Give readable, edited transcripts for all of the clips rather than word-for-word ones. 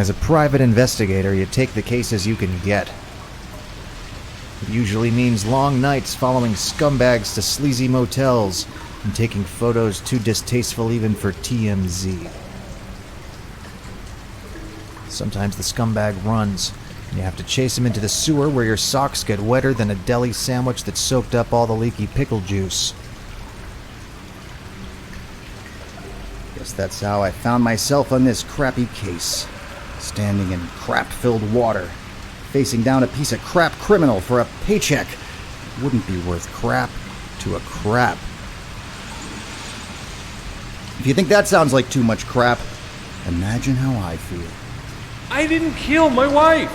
As a private investigator, you take the cases you can get. It usually means long nights following scumbags to sleazy motels and taking photos too distasteful even for TMZ. Sometimes the scumbag runs, and you have to chase him into the sewer where your socks get wetter than a deli sandwich that soaked up all the leaky pickle juice. Guess that's how I found myself on this crappy case, standing in crap-filled water, facing down a piece of crap criminal for a paycheck. Wouldn't be worth crap to a crap. If you think that sounds like too much crap, imagine how I feel. I didn't kill my wife!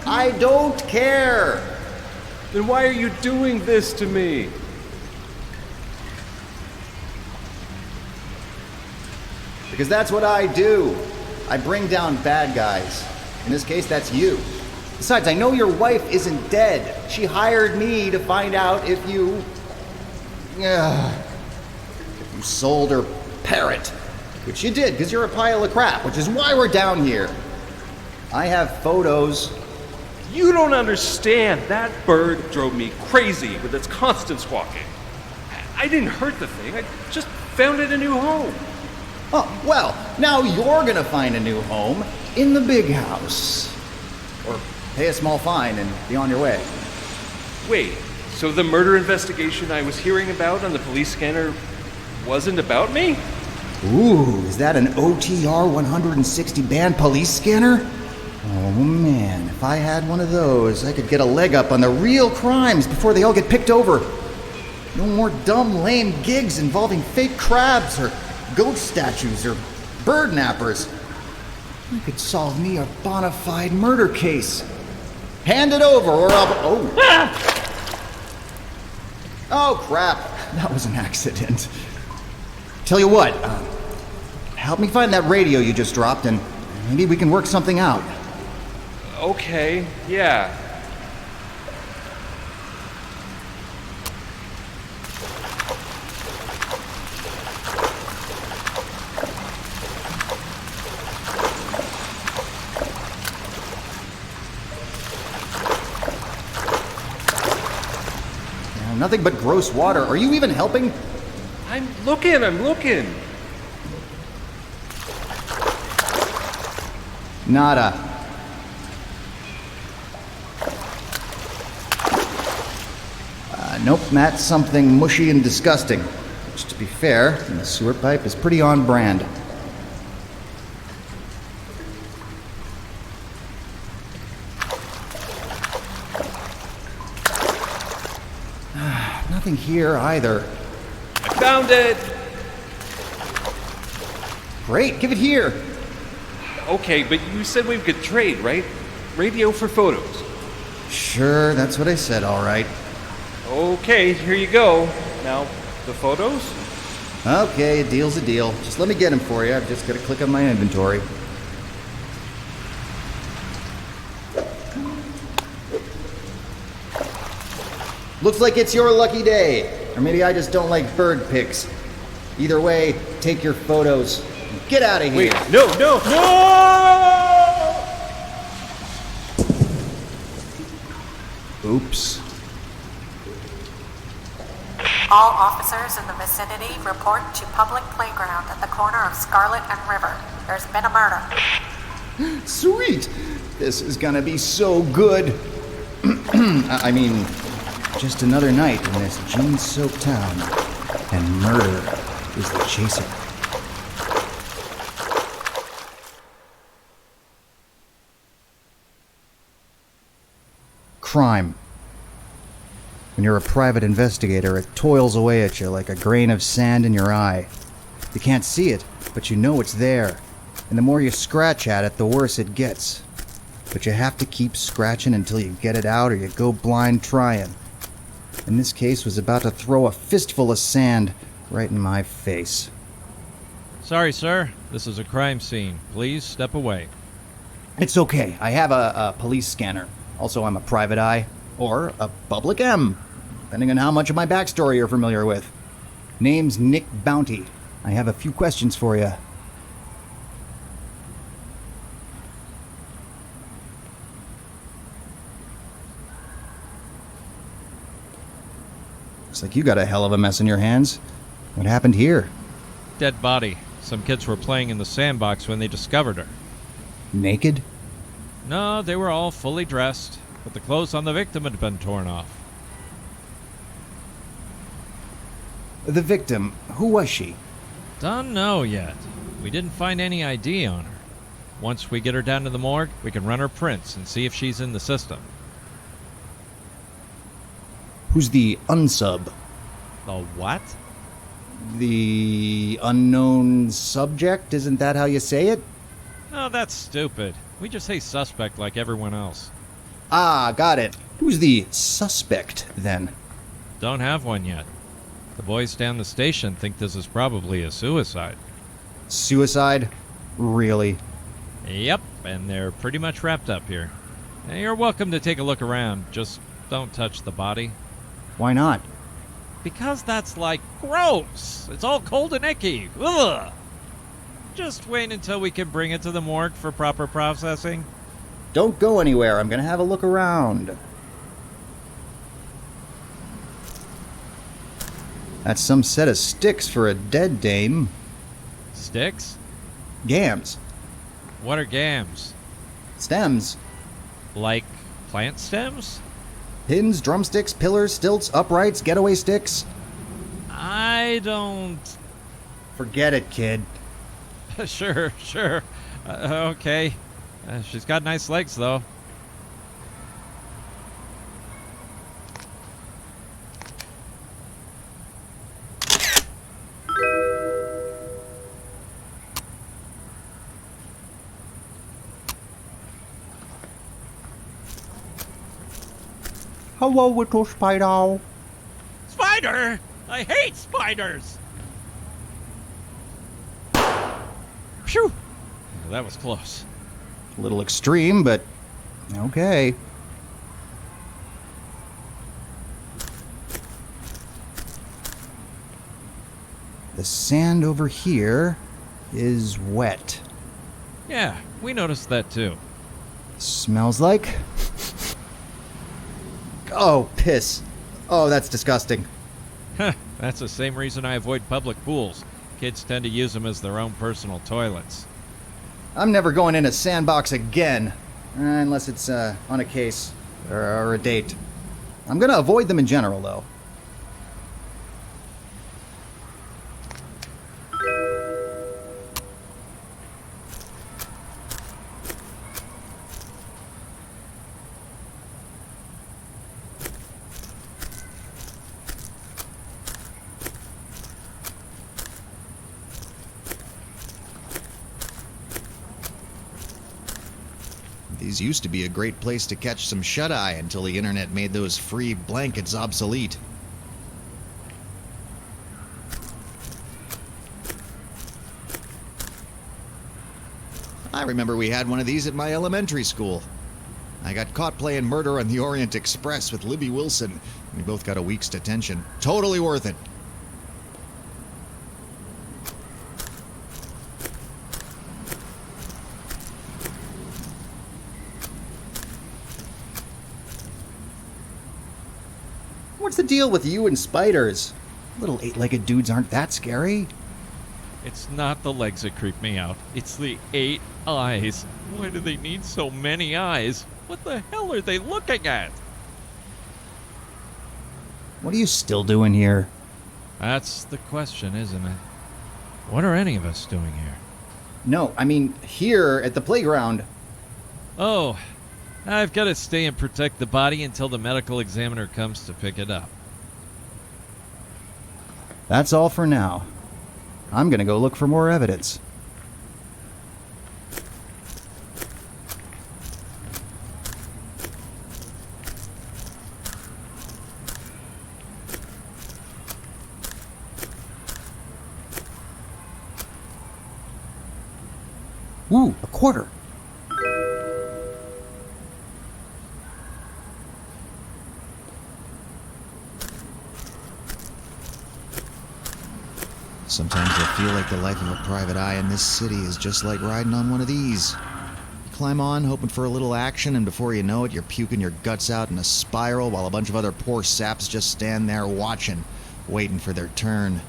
I don't care! Then why are you doing this to me? Because that's what I do. I bring down bad guys. In this case, that's you. Besides, I know your wife isn't dead. She hired me to find out if you sold her parrot. Which you did, because you're a pile of crap, which is why we're down here. I have photos. You don't understand. That bird drove me crazy with its constant squawking. I didn't hurt the thing. I just found it a new home. Oh, well, now you're gonna find a new home in the big house. Or pay a small fine and be on your way. Wait, so the murder investigation I was hearing about on the police scanner wasn't about me? Ooh, is that an OTR 160 band police scanner? Oh man, if I had one of those, I could get a leg up on the real crimes before they all get picked over. No more dumb, lame gigs involving fake crabs or ghost statues or bird nappers. You could solve me a bona fide murder case. Hand it over or I'll... Oh, crap. That was an accident. Tell you what, help me find that radio you just dropped and maybe we can work something out. Okay, yeah. Nothing but gross water. Are you even helping? I'm looking. Nada. Nope, that's something mushy and disgusting. Which, to be fair, the sewer pipe is pretty on brand. Nothing here either. I found it! Great, give it here. Okay, but you said we could trade, right? Radio for photos. Sure, that's what I said, all right. Okay, here you go. Now, the photos? Okay, a deal's a deal. Just let me get them for you. I've just got to click on my inventory. Looks like it's your lucky day. Or maybe I just don't like bird pics. Either way, take your photos. Get out of here. Wait, no! Oops. All officers in the vicinity report to public playground at the corner of Scarlet and River. There's been a murder. Sweet! This is gonna be so good. I mean, just another night in this gin-soaked town. And murder is the chaser. Crime. When you're a private investigator, it toils away at you like a grain of sand in your eye. You can't see it, but you know it's there. And the more you scratch at it, the worse it gets. But you have to keep scratching until you get it out or you go blind trying. And this case was about to throw a fistful of sand right in my face. Sorry, sir. This is a crime scene. Please step away. It's okay. I have a police scanner. Also, I'm a private eye. Or a public M, depending on how much of my backstory you're familiar with. Name's Nick Bounty. I have a few questions for you. Looks like you got a hell of a mess in your hands. What happened here? Dead body. Some kids were playing in the sandbox when they discovered her. Naked? No, they were all fully dressed, but the clothes on the victim had been torn off. The victim, who was she? Don't know yet. We didn't find any ID on her. Once we get her down to the morgue, we can run her prints and see if she's in the system. Who's the unsub? The what? The unknown subject? Isn't that how you say it? Oh, that's stupid. We just say suspect like everyone else. Ah, got it. Who's the suspect, then? Don't have one yet. The boys down the station think this is probably a suicide. Suicide? Really? Yep, and they're pretty much wrapped up here. Now, you're welcome to take a look around, just don't touch the body. Why not? Because that's like gross! It's all cold and icky! Ugh! Just wait until we can bring it to the morgue for proper processing. Don't go anywhere. I'm gonna have a look around. That's some set of sticks for a dead dame. Sticks? Gams. What are gams? Stems. Like plant stems? Pins, drumsticks, pillars, stilts, uprights, getaway sticks. I don't... Forget it, kid. Sure. Okay. She's got nice legs, though. Hello, little spider. Spider! I hate spiders! Phew! That was close. A little extreme, but okay. The sand over here is wet. Yeah, we noticed that too. Smells like... Oh, piss. Oh, that's disgusting. That's the same reason I avoid public pools. Kids tend to use them as their own personal toilets. I'm never going in a sandbox again. Unless it's on a case or a date. I'm gonna avoid them in general, though. These used to be a great place to catch some shut-eye until the internet made those free blankets obsolete. I remember we had one of these at my elementary school. I got caught playing Murder on the Orient Express with Libby Wilson. We both got a week's detention. Totally worth it. What's the deal with you and spiders? Little eight-legged dudes aren't that scary. It's not the legs that creep me out. It's the 8 eyes. Why do they need so many eyes? What the hell are they looking at? What are you still doing here? That's the question, isn't it? What are any of us doing here? No, I mean here at the playground. Oh, I've got to stay and protect the body until the medical examiner comes to pick it up. That's all for now. I'm gonna go look for more evidence. Ooh, a quarter. Sometimes I feel like the life of a private eye in this city is just like riding on one of these. You climb on, hoping for a little action, and before you know it, you're puking your guts out in a spiral while a bunch of other poor saps just stand there watching. waiting for their turn.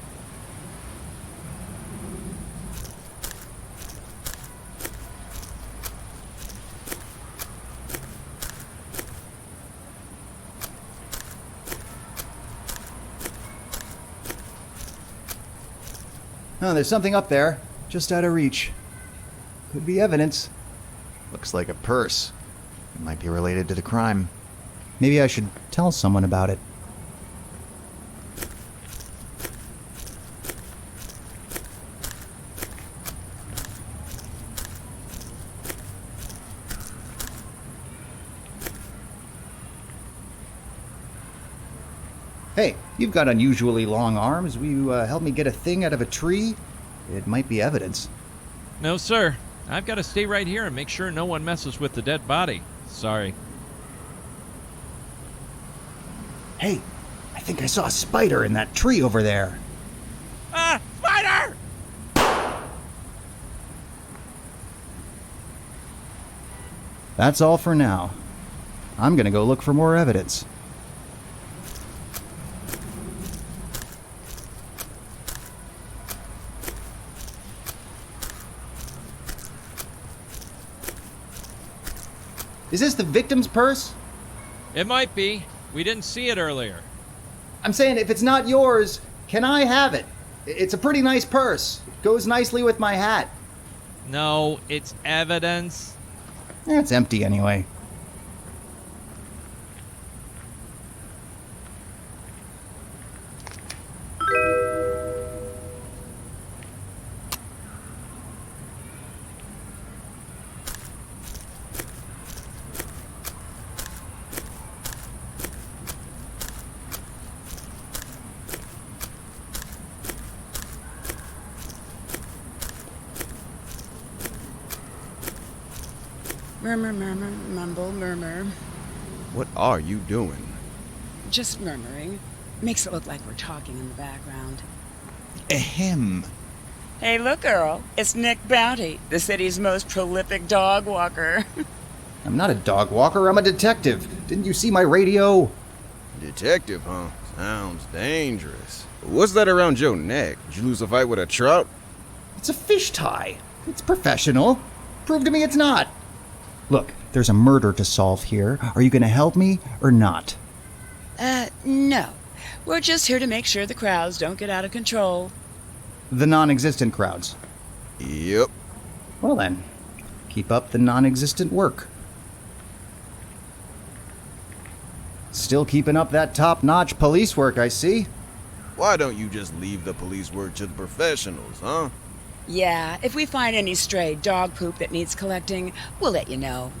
Oh, there's something up there, just out of reach. Could be evidence. Looks like a purse. It might be related to the crime. Maybe I should tell someone about it. Hey, you've got unusually long arms. Will you help me get a thing out of a tree? It might be evidence. No, sir. I've got to stay right here and make sure no one messes with the dead body. Sorry. Hey, I think I saw a spider in that tree over there. Ah! Spider! That's all for now. I'm gonna go look for more evidence. Is this the victim's purse? It might be. We didn't see it earlier. I'm saying if it's not yours, can I have it? It's a pretty nice purse. It goes nicely with my hat. No, it's evidence. It's empty anyway. Murmur, murmur, mumble, murmur. What are you doing? Just murmuring. Makes it look like we're talking in the background. Ahem. Hey, look, Earl. It's Nick Bounty, the city's most prolific dog walker. I'm not a dog walker, I'm a detective. Didn't you see my radio? Detective, huh? Sounds dangerous. What's that around your neck? Did you lose a fight with a trout? It's a fish tie. It's professional. Prove to me it's not. Look, there's a murder to solve here. Are you going to help me or not? No. We're just here to make sure the crowds don't get out of control. The non-existent crowds. Yep. Well then, keep up the non-existent work. Still keeping up that top-notch police work, I see. Why don't you just leave the police work to the professionals, huh? Yeah, if we find any stray dog poop that needs collecting, we'll let you know.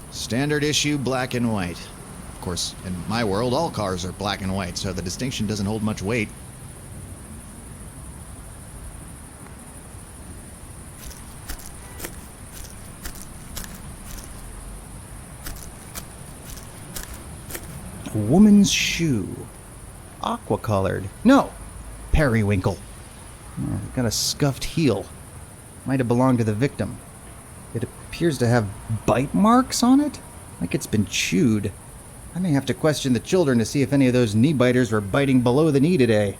Standard issue black and white. Of course, in my world, all cars are black and white, so the distinction doesn't hold much weight. A woman's shoe. Aqua-colored. No, periwinkle. Got a scuffed heel. Might have belonged to the victim. It appears to have bite marks on it, like it's been chewed. I may have to question the children to see if any of those knee biters were biting below the knee today.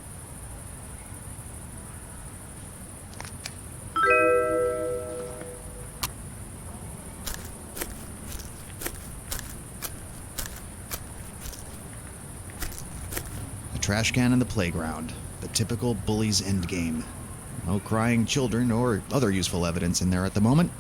The trash can in the playground. The typical bully's endgame. No crying children or other useful evidence in there at the moment.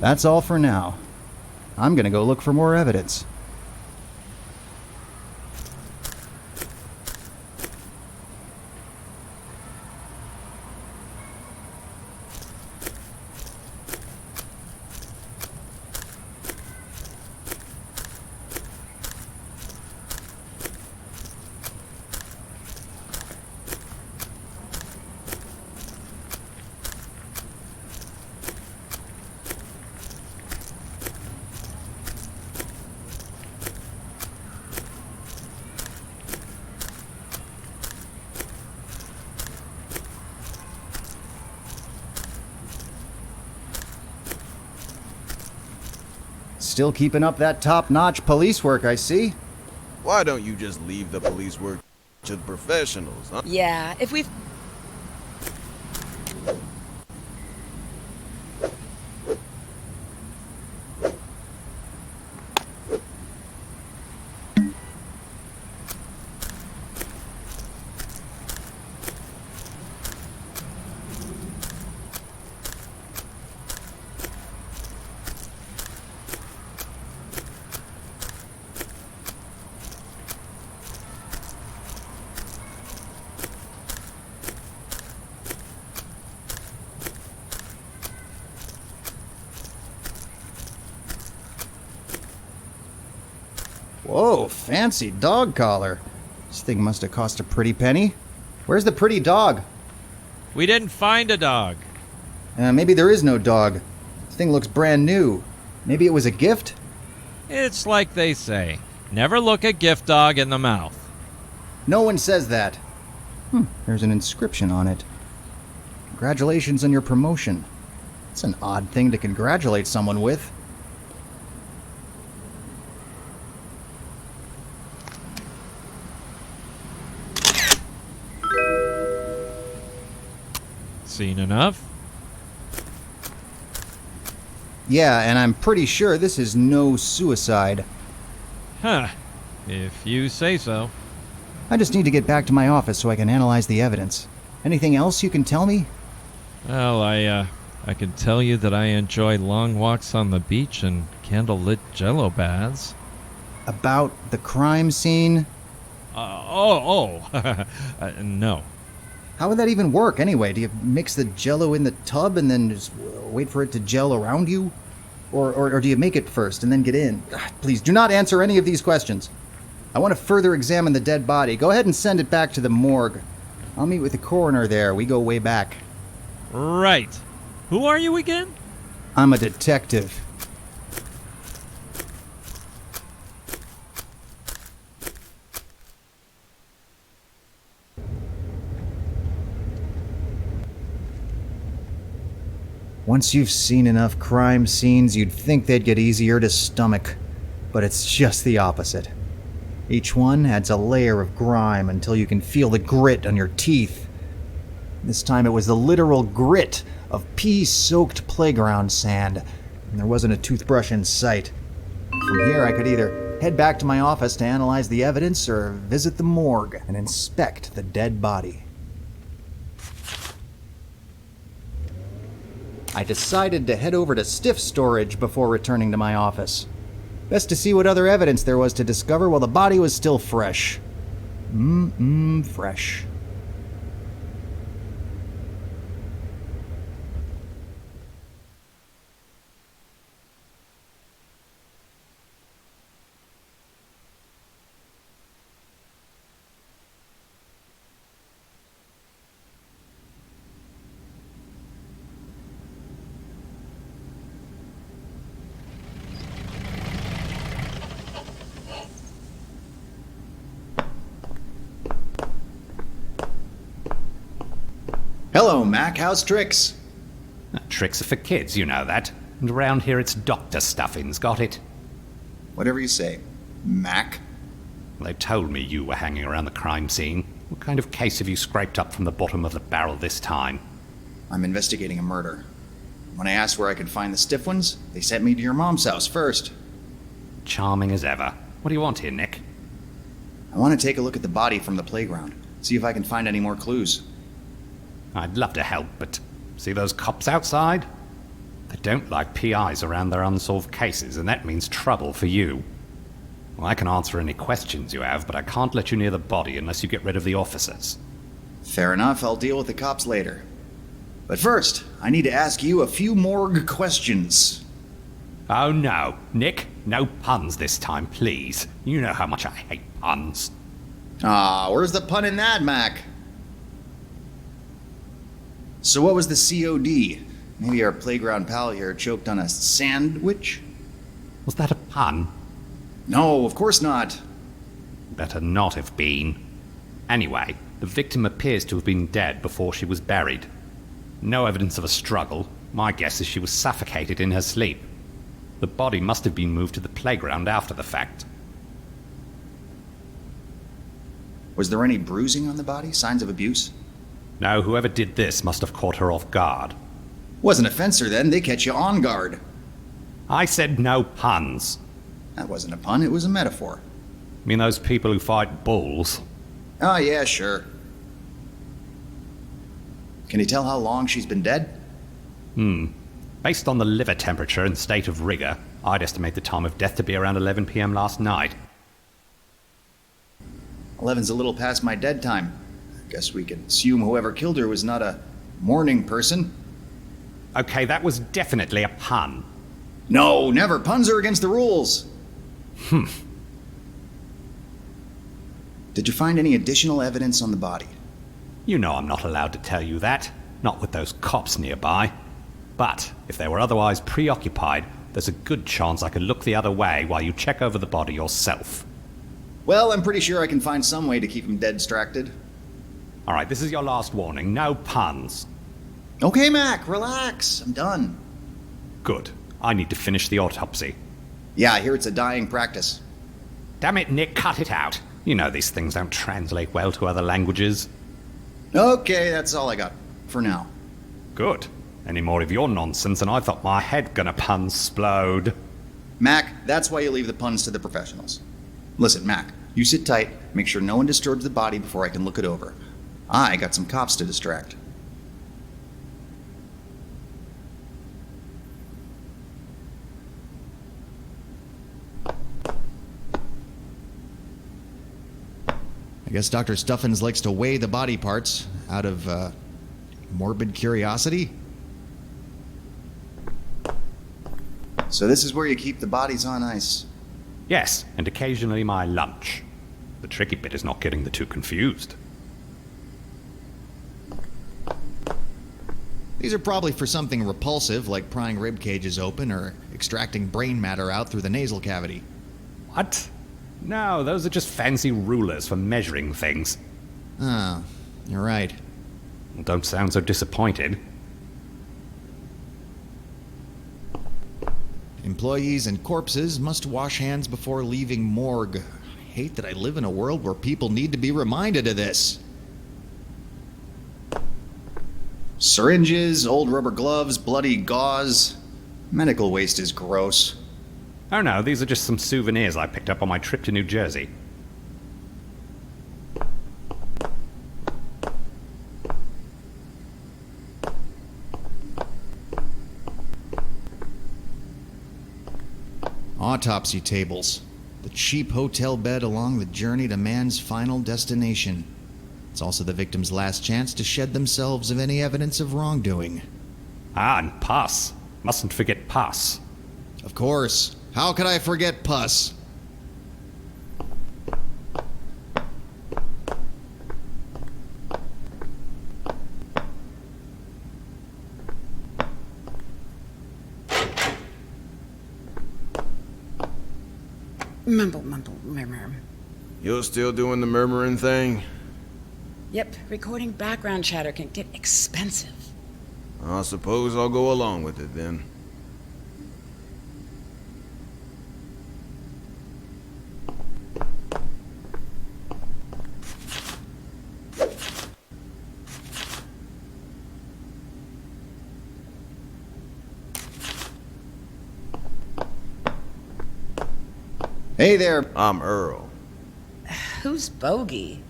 That's all for now. I'm gonna go look for more evidence. Still keeping up that top-notch police work, I see. Why don't you just leave the police work to the professionals, huh? Yeah, if we've... Whoa, fancy dog collar. This thing must have cost a pretty penny. Where's the pretty dog? We didn't find a dog. Maybe there is no dog. This thing looks brand new. Maybe it was a gift? It's like they say, never look a gift dog in the mouth. No one says that. There's an inscription on it. Congratulations on your promotion. It's an odd thing to congratulate someone with. Seen enough? Yeah, and I'm pretty sure this is no suicide. Huh. If you say so. I just need to get back to my office so I can analyze the evidence. Anything else you can tell me? Well, I can tell you that I enjoy long walks on the beach and candlelit jello baths. About the crime scene? No. How would that even work anyway? Do you mix the jello in the tub and then just wait for it to gel around you? Or do you make it first and then get in? Please, do not answer any of these questions. I want to further examine the dead body. Go ahead and send it back to the morgue. I'll meet with the coroner there. We go way back. Right. Who are you again? I'm a detective. Once you've seen enough crime scenes, you'd think they'd get easier to stomach. But it's just the opposite. Each one adds a layer of grime until you can feel the grit on your teeth. This time it was the literal grit of pea-soaked playground sand, and there wasn't a toothbrush in sight. From here I could either head back to my office to analyze the evidence or visit the morgue and inspect the dead body. I decided to head over to stiff storage before returning to my office. Best to see what other evidence there was to discover while the body was still fresh. Fresh. Hello, Mac. How's tricks? Tricks are for kids, you know that. And around here it's Dr. Stuffins, got it? Whatever you say. Mac? They told me you were hanging around the crime scene. What kind of case have you scraped up from the bottom of the barrel this time? I'm investigating a murder. When I asked where I could find the stiff ones, they sent me to your mom's house first. Charming as ever. What do you want here, Nick? I want to take a look at the body from the playground, see if I can find any more clues. I'd love to help, but see those cops outside? They don't like PIs around their unsolved cases, and that means trouble for you. Well, I can answer any questions you have, but I can't let you near the body unless you get rid of the officers. Fair enough, I'll deal with the cops later. But first, I need to ask you a few morgue questions. Oh no, Nick, no puns this time, please. You know how much I hate puns. Where's the pun in that, Mac? So what was the COD? Maybe our playground pal here choked on a sandwich? Was that a pun? No, of course not. Better not have been. Anyway, the victim appears to have been dead before she was buried. No evidence of a struggle. My guess is she was suffocated in her sleep. The body must have been moved to the playground after the fact. Was there any bruising on the body? Signs of abuse? No, whoever did this must have caught her off guard. Wasn't a fencer then. They catch you on guard. I said no puns. That wasn't a pun. It was a metaphor. I mean those people who fight bulls. Oh, yeah, sure. Can you tell how long she's been dead? Based on the liver temperature and state of rigor, I'd estimate the time of death to be around 11 p.m. last night. 11's a little past my dead time. Guess we can assume whoever killed her was not a morning person. Okay, that was definitely a pun. No, never. Puns are against the rules. Did you find any additional evidence on the body? You know I'm not allowed to tell you that. Not with those cops nearby. But if they were otherwise preoccupied, there's a good chance I could look the other way while you check over the body yourself. Well, I'm pretty sure I can find some way to keep him dead distracted. Alright, this is your last warning. No puns. Okay, Mac, relax. I'm done. Good. I need to finish the autopsy. Yeah, I hear it's a dying practice. Damn it, Nick, cut it out. You know these things don't translate well to other languages. Okay, that's all I got. For now. Good. Any more of your nonsense and I thought my head gonna pun-splode. Mac, that's why you leave the puns to the professionals. Listen, Mac, you sit tight, make sure no one disturbs the body before I can look it over. I got some cops to distract. I guess Dr. Stuffins likes to weigh the body parts out of, morbid curiosity. So this is where you keep the bodies on ice. Yes, and occasionally my lunch. The tricky bit is not getting the two confused. These are probably for something repulsive, like prying rib cages open or extracting brain matter out through the nasal cavity. What? No, those are just fancy rulers for measuring things. Oh, you're right. Don't sound so disappointed. Employees and corpses must wash hands before leaving morgue. I hate that I live in a world where people need to be reminded of this. Syringes, old rubber gloves, bloody gauze. Medical waste is gross. Oh no, these are just some souvenirs I picked up on my trip to New Jersey. Autopsy tables. The cheap hotel bed along the journey to man's final destination. It's also the victim's last chance to shed themselves of any evidence of wrongdoing. Ah, and pus. Mustn't forget pus. Of course. How could I forget pus? Mumble, mumble, murmur. You're still doing the murmuring thing? Yep, recording background chatter can get expensive. I suppose I'll go along with it then. Hey there. I'm Earl. Who's Bogey?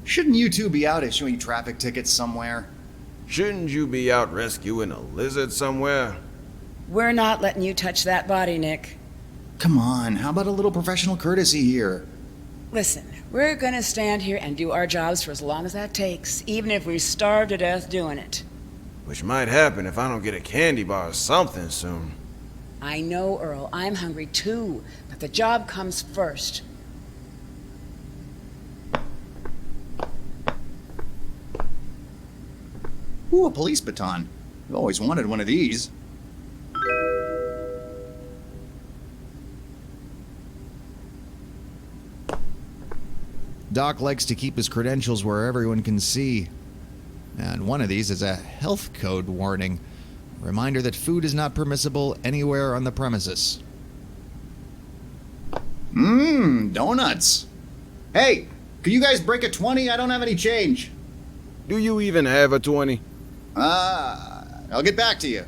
Shouldn't you two be out issuing traffic tickets somewhere? Shouldn't you be out rescuing a lizard somewhere? We're not letting you touch that body, Nick. Come on, how about a little professional courtesy here? Listen, we're gonna stand here and do our jobs for as long as that takes, even if we starve to death doing it. Which might happen if I don't get a candy bar or something soon. I know, Earl, I'm hungry too, but the job comes first. Ooh, a police baton. I've always wanted one of these. Doc likes to keep his credentials where everyone can see. And one of these is a health code warning. A reminder that food is not permissible anywhere on the premises. Donuts. Hey, could you guys break a 20? I don't have any change. Do you even have a 20? I'll get back to you.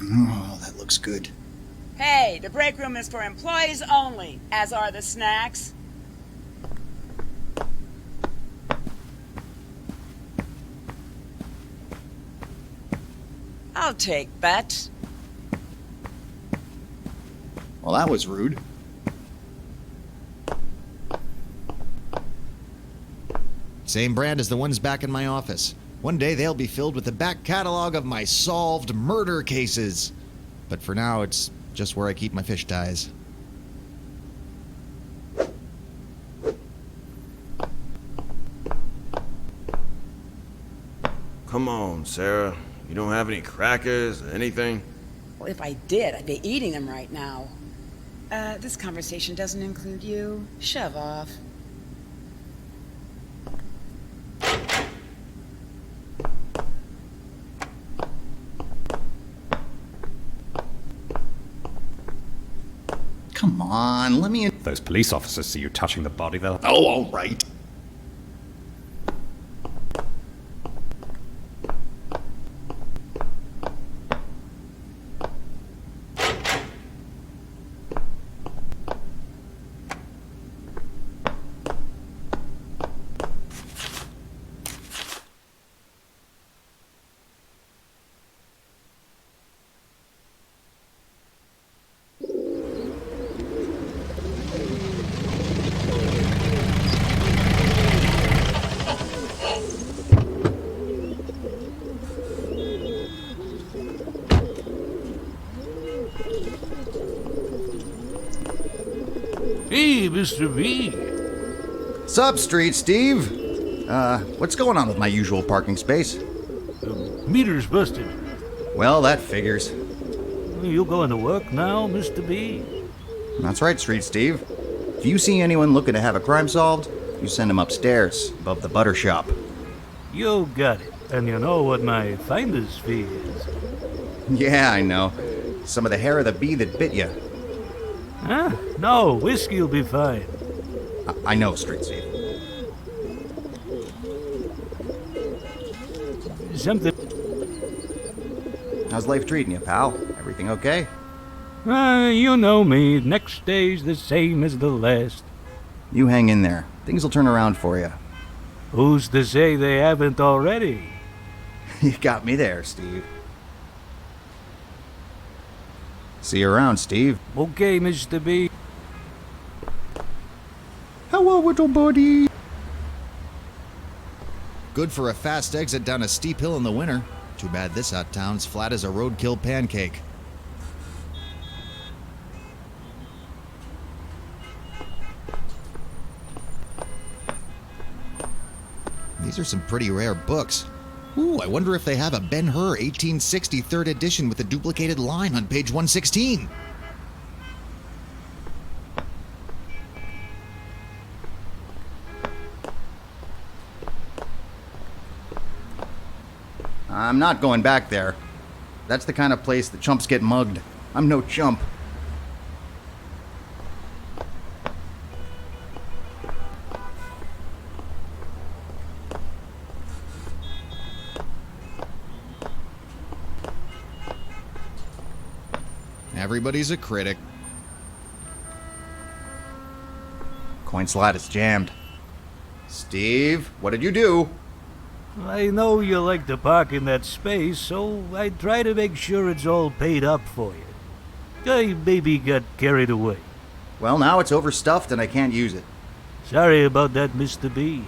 Oh, that looks good. Hey, the break room is for employees only, as are the snacks. I'll take that. Well, that was rude. Same brand as the ones back in my office. One day they'll be filled with the back catalog of my solved murder cases. But for now, it's just where I keep my fish ties. Come on, Sarah. You don't have any crackers or anything? Well, if I did, I'd be eating them right now. This conversation doesn't include you. Shove off. Come on, let me in. Those police officers see you touching the body, they'll... Oh, all right. Hey, Mr. B. Sup, Street Steve? What's going on with my usual parking space? Meter's busted. Well, that figures. You going to work now, Mr. B? That's right, Street Steve. If you see anyone looking to have a crime solved, you send them upstairs, above the butter shop. You got it. And you know what my finder's fee is. Yeah, I know. Some of the hair of the bee that bit you. Huh? No, whiskey'll be fine. I know, Street Steve. Something... How's life treating you, pal? Everything okay? You know me. Next day's the same as the last. You hang in there. Things will turn around for you. Who's to say they haven't already? You got me there, Steve. See you around, Steve. Okay, Mr. B. Hello, little buddy. Good for a fast exit down a steep hill in the winter. Too bad this hot town's flat as a roadkill pancake. These are some pretty rare books. Ooh, I wonder if they have a Ben-Hur 1860 3rd edition with a duplicated line on page 116. I'm not going back there. That's the kind of place that chumps get mugged. I'm no chump. Everybody's a critic. Coin slot is jammed. Steve, what did you do? I know you like to park in that space, so I try to make sure it's all paid up for you. I maybe got carried away. Well, now it's overstuffed and I can't use it. Sorry about that, Mr. B.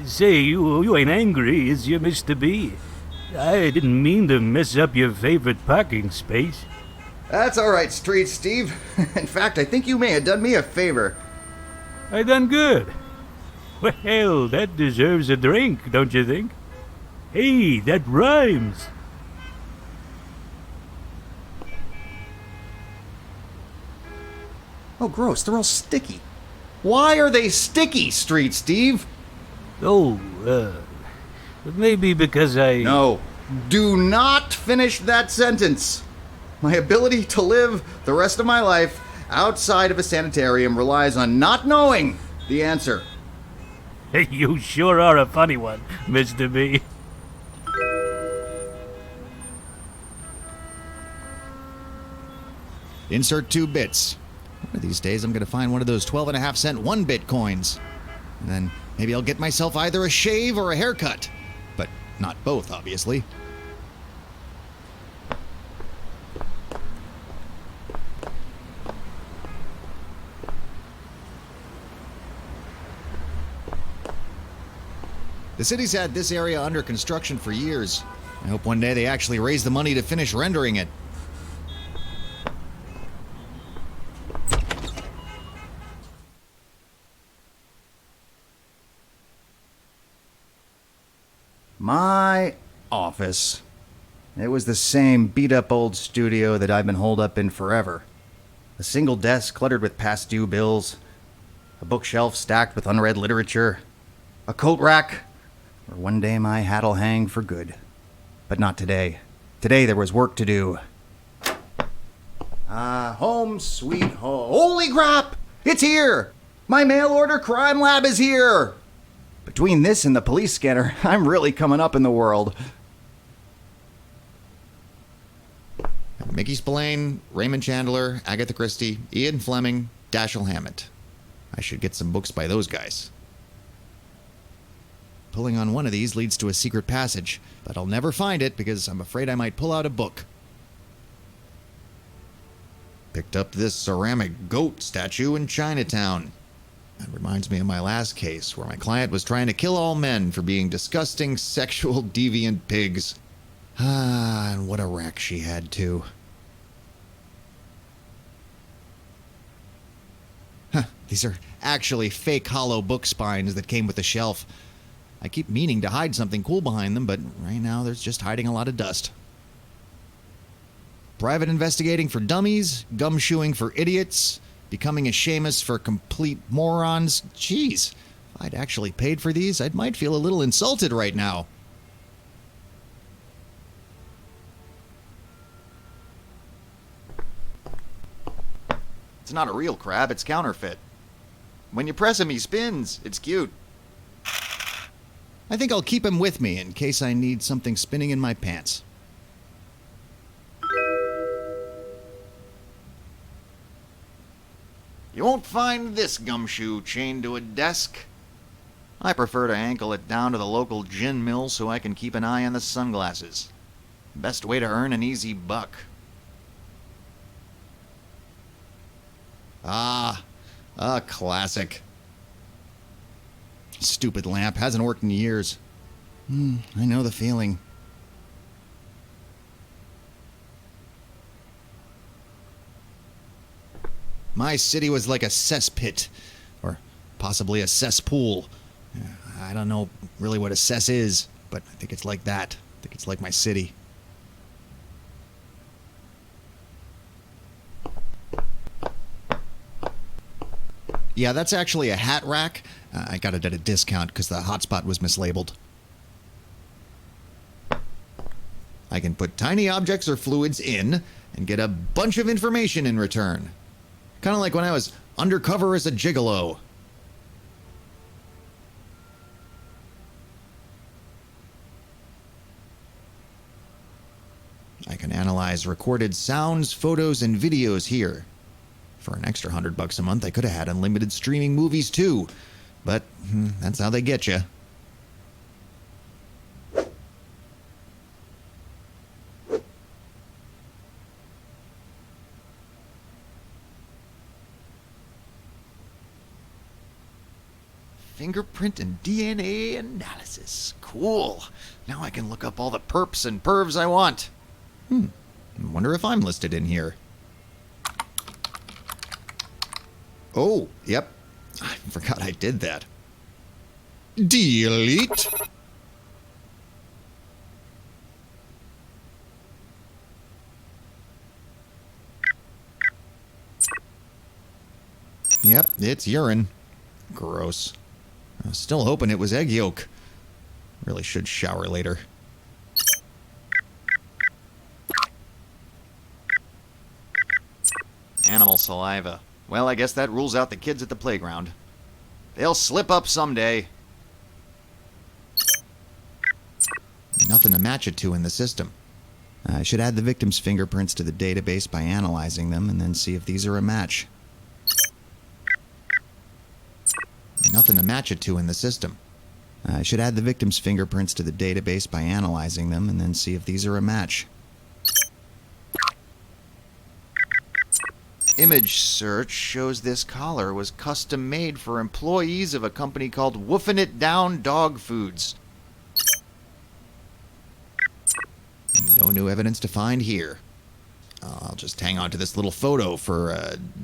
Say, you ain't angry, is you, Mr. B? I didn't mean to mess up your favorite parking space. That's all right, Street Steve. In fact, I think you may have done me a favor. I done good. Well, that deserves a drink, don't you think? Hey, that rhymes. Oh, gross. They're all sticky. Why are they sticky, Street Steve? Oh, maybe because I... No. Do not finish that sentence. My ability to live the rest of my life outside of a sanitarium relies on not knowing the answer. You sure are a funny one, Mr. B. Insert 2 bits. One of these days, I'm going to find one of those 12.5-cent 1-bit coins. And then maybe I'll get myself either a shave or a haircut. But not both, obviously. The city's had this area under construction for years. I hope one day they actually raise the money to finish rendering it. My office. It was the same beat-up old studio that I've been holed up in forever. A single desk cluttered with past due bills, a bookshelf stacked with unread literature, a coat rack where one day my hat'll hang for good. But not today. Today there was work to do. Home sweet home. Holy crap! It's here! My mail-order crime lab is here! Between this and the police scanner, I'm really coming up in the world. Mickey Spillane, Raymond Chandler, Agatha Christie, Ian Fleming, Dashiell Hammett. I should get some books by those guys. Pulling on one of these leads to a secret passage, but I'll never find it because I'm afraid I might pull out a book. Picked up this ceramic goat statue in Chinatown. That reminds me of my last case, where my client was trying to kill all men for being disgusting, sexual, deviant pigs. Ah, and what a rack she had, too. Huh, these are actually fake hollow book spines that came with the shelf. I keep meaning to hide something cool behind them, but right now there's just hiding a lot of dust. Private investigating for dummies, gumshoeing for idiots, becoming a Seamus for complete morons. Jeez, if I'd actually paid for these, I might feel a little insulted right now. It's not a real crab, it's counterfeit. When you press him, he spins. It's cute. I think I'll keep him with me in case I need something spinning in my pants. You won't find this gumshoe chained to a desk. I prefer to ankle it down to the local gin mill so I can keep an eye on the sunglasses. Best way to earn an easy buck. Ah, a classic. Stupid lamp, hasn't worked in years. I know the feeling. My city was like a cesspit, or possibly a cesspool. I don't know really what a cess is, but I think it's like that. I think it's like my city. Yeah, that's actually a hat rack. I got it at a discount because the hotspot was mislabeled. I can put tiny objects or fluids in and get a bunch of information in return. Kind of like when I was undercover as a gigolo. I can analyze recorded sounds, photos, and videos here. For an extra $100 a month, I could have had unlimited streaming movies too. But that's how they get you. Fingerprint and DNA analysis. Cool. Now I can look up all the perps and pervs I want. I wonder if I'm listed in here. Oh, yep. I forgot I did that. Delete. Yep, it's urine. Gross. I was still hoping it was egg yolk. Really should shower later. Animal saliva. Well, I guess that rules out the kids at the playground. They'll slip up someday. Nothing to match it to in the system. I should add the victim's fingerprints to the database by analyzing them and then see if these are a match. Nothing to match it to in the system. I should add the victim's fingerprints to the database by analyzing them and then see if these are a match. Image search shows this collar was custom made for employees of a company called Woofin' It Down Dog Foods. No new evidence to find here. I'll just hang on to this little photo for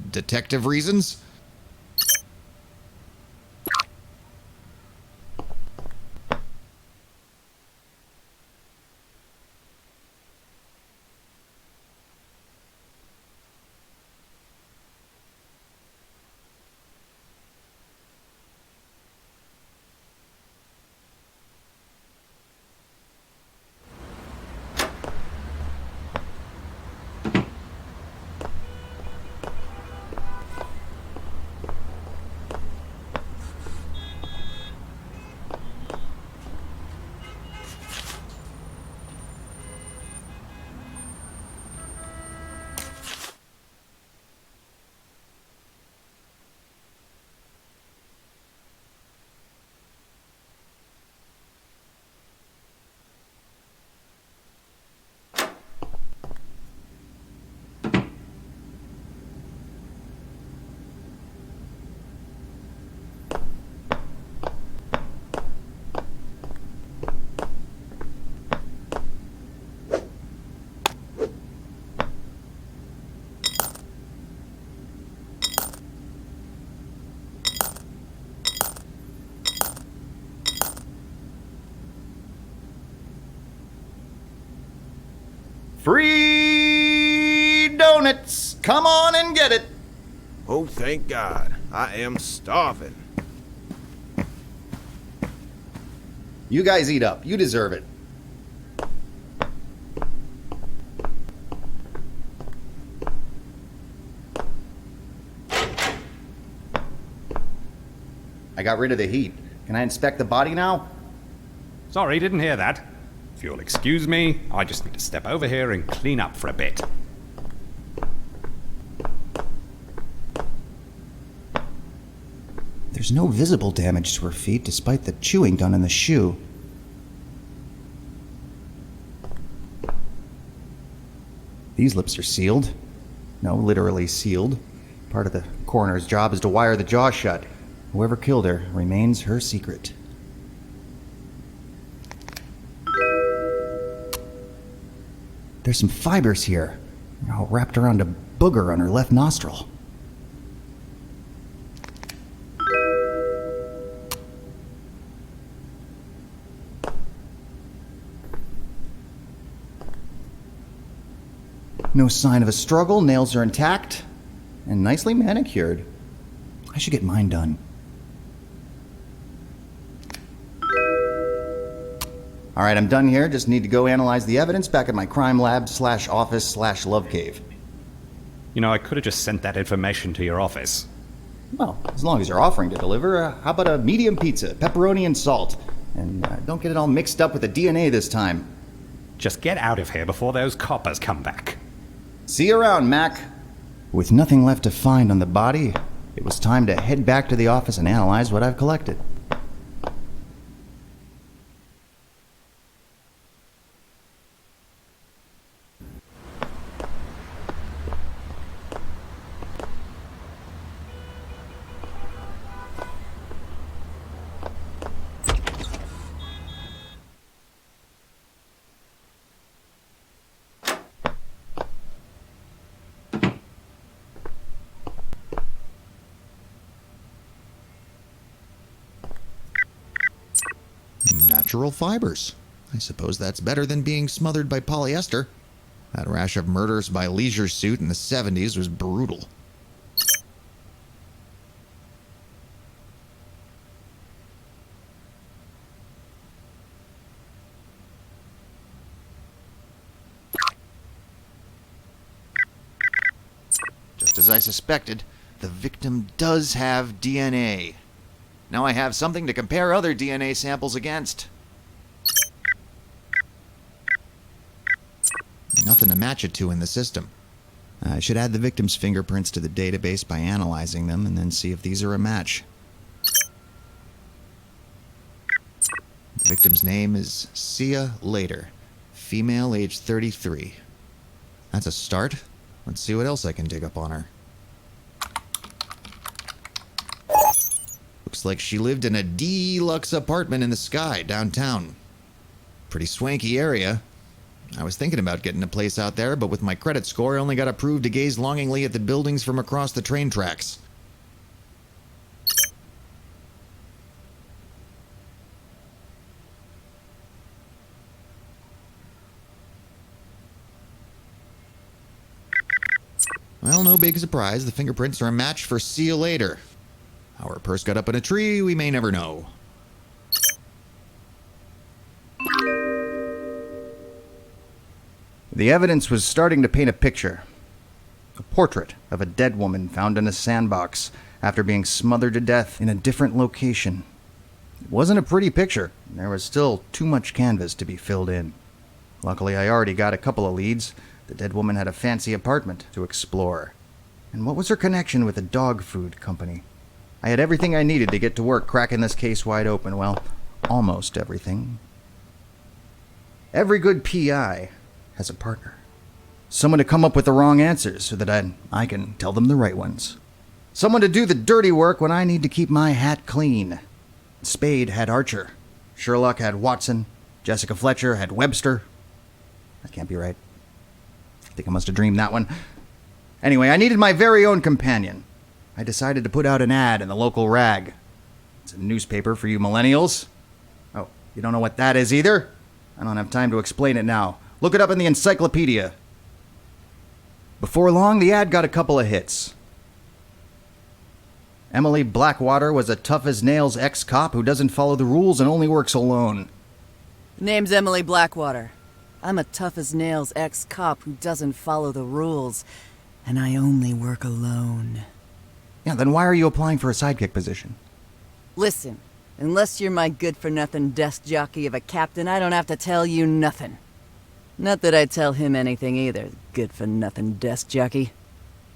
detective reasons. Free donuts! Come on and get it! Oh, thank God. I am starving. You guys eat up. You deserve it. I got rid of the heat. Can I inspect the body now? Sorry, didn't hear that. If you'll excuse me, I just need to step over here and clean up for a bit. There's no visible damage to her feet despite the chewing done in the shoe. These lips are sealed. No, literally sealed. Part of the coroner's job is to wire the jaw shut. Whoever killed her remains her secret. There's some fibers here, all wrapped around a booger on her left nostril. No sign of a struggle, nails are intact, and nicely manicured. I should get mine done. All right, I'm done here. Just need to go analyze the evidence back at my crime lab / office / love cave. You know, I could have just sent that information to your office. Well, as long as you're offering to deliver, how about a medium pizza, pepperoni and salt? And don't get it all mixed up with the DNA this time. Just get out of here before those coppers come back. See you around, Mac. With nothing left to find on the body, it was time to head back to the office and analyze what I've collected. Natural fibers. I suppose that's better than being smothered by polyester. That rash of murders by leisure suit in the 70s was brutal. as I suspected, the victim does have DNA. Now I have something to compare other DNA samples against. Nothing to match it to in the system. I should add the victim's fingerprints to the database by analyzing them and then see if these are a match. The victim's name is Sia Later, female, age 33. That's a start. Let's see what else I can dig up on her. Looks like she lived in a deluxe apartment in the sky downtown. Pretty swanky area. I was thinking about getting a place out there, but with my credit score, I only got approved to gaze longingly at the buildings from across the train tracks. Well, no big surprise. The fingerprints are a match for See You Later. How her purse got up in a tree, we may never know. The evidence was starting to paint a picture. A portrait of a dead woman found in a sandbox after being smothered to death in a different location. It wasn't a pretty picture. There was still too much canvas to be filled in. Luckily, I already got a couple of leads. The dead woman had a fancy apartment to explore. And what was her connection with a dog food company? I had everything I needed to get to work cracking this case wide open. Well, almost everything. Every good PI has a partner. Someone to come up with the wrong answers so that I can tell them the right ones. Someone to do the dirty work when I need to keep my hat clean. Spade had Archer. Sherlock had Watson. Jessica Fletcher had Webster. That can't be right. I think I must have dreamed that one. Anyway, I needed my very own companion. I decided to put out an ad in the local rag. It's a newspaper for you millennials. Oh, you don't know what that is either? I don't have time to explain it now. Look it up in the encyclopedia. Before long, the ad got a couple of hits. Emily Blackwater was a tough-as-nails ex-cop who doesn't follow the rules and only works alone. Name's Emily Blackwater. I'm a tough-as-nails ex-cop who doesn't follow the rules, and I only work alone. Yeah, then why are you applying for a sidekick position? Listen, unless you're my good-for-nothing desk jockey of a captain, I don't have to tell you nothing. Not that I'd tell him anything either, good-for-nothing desk jockey.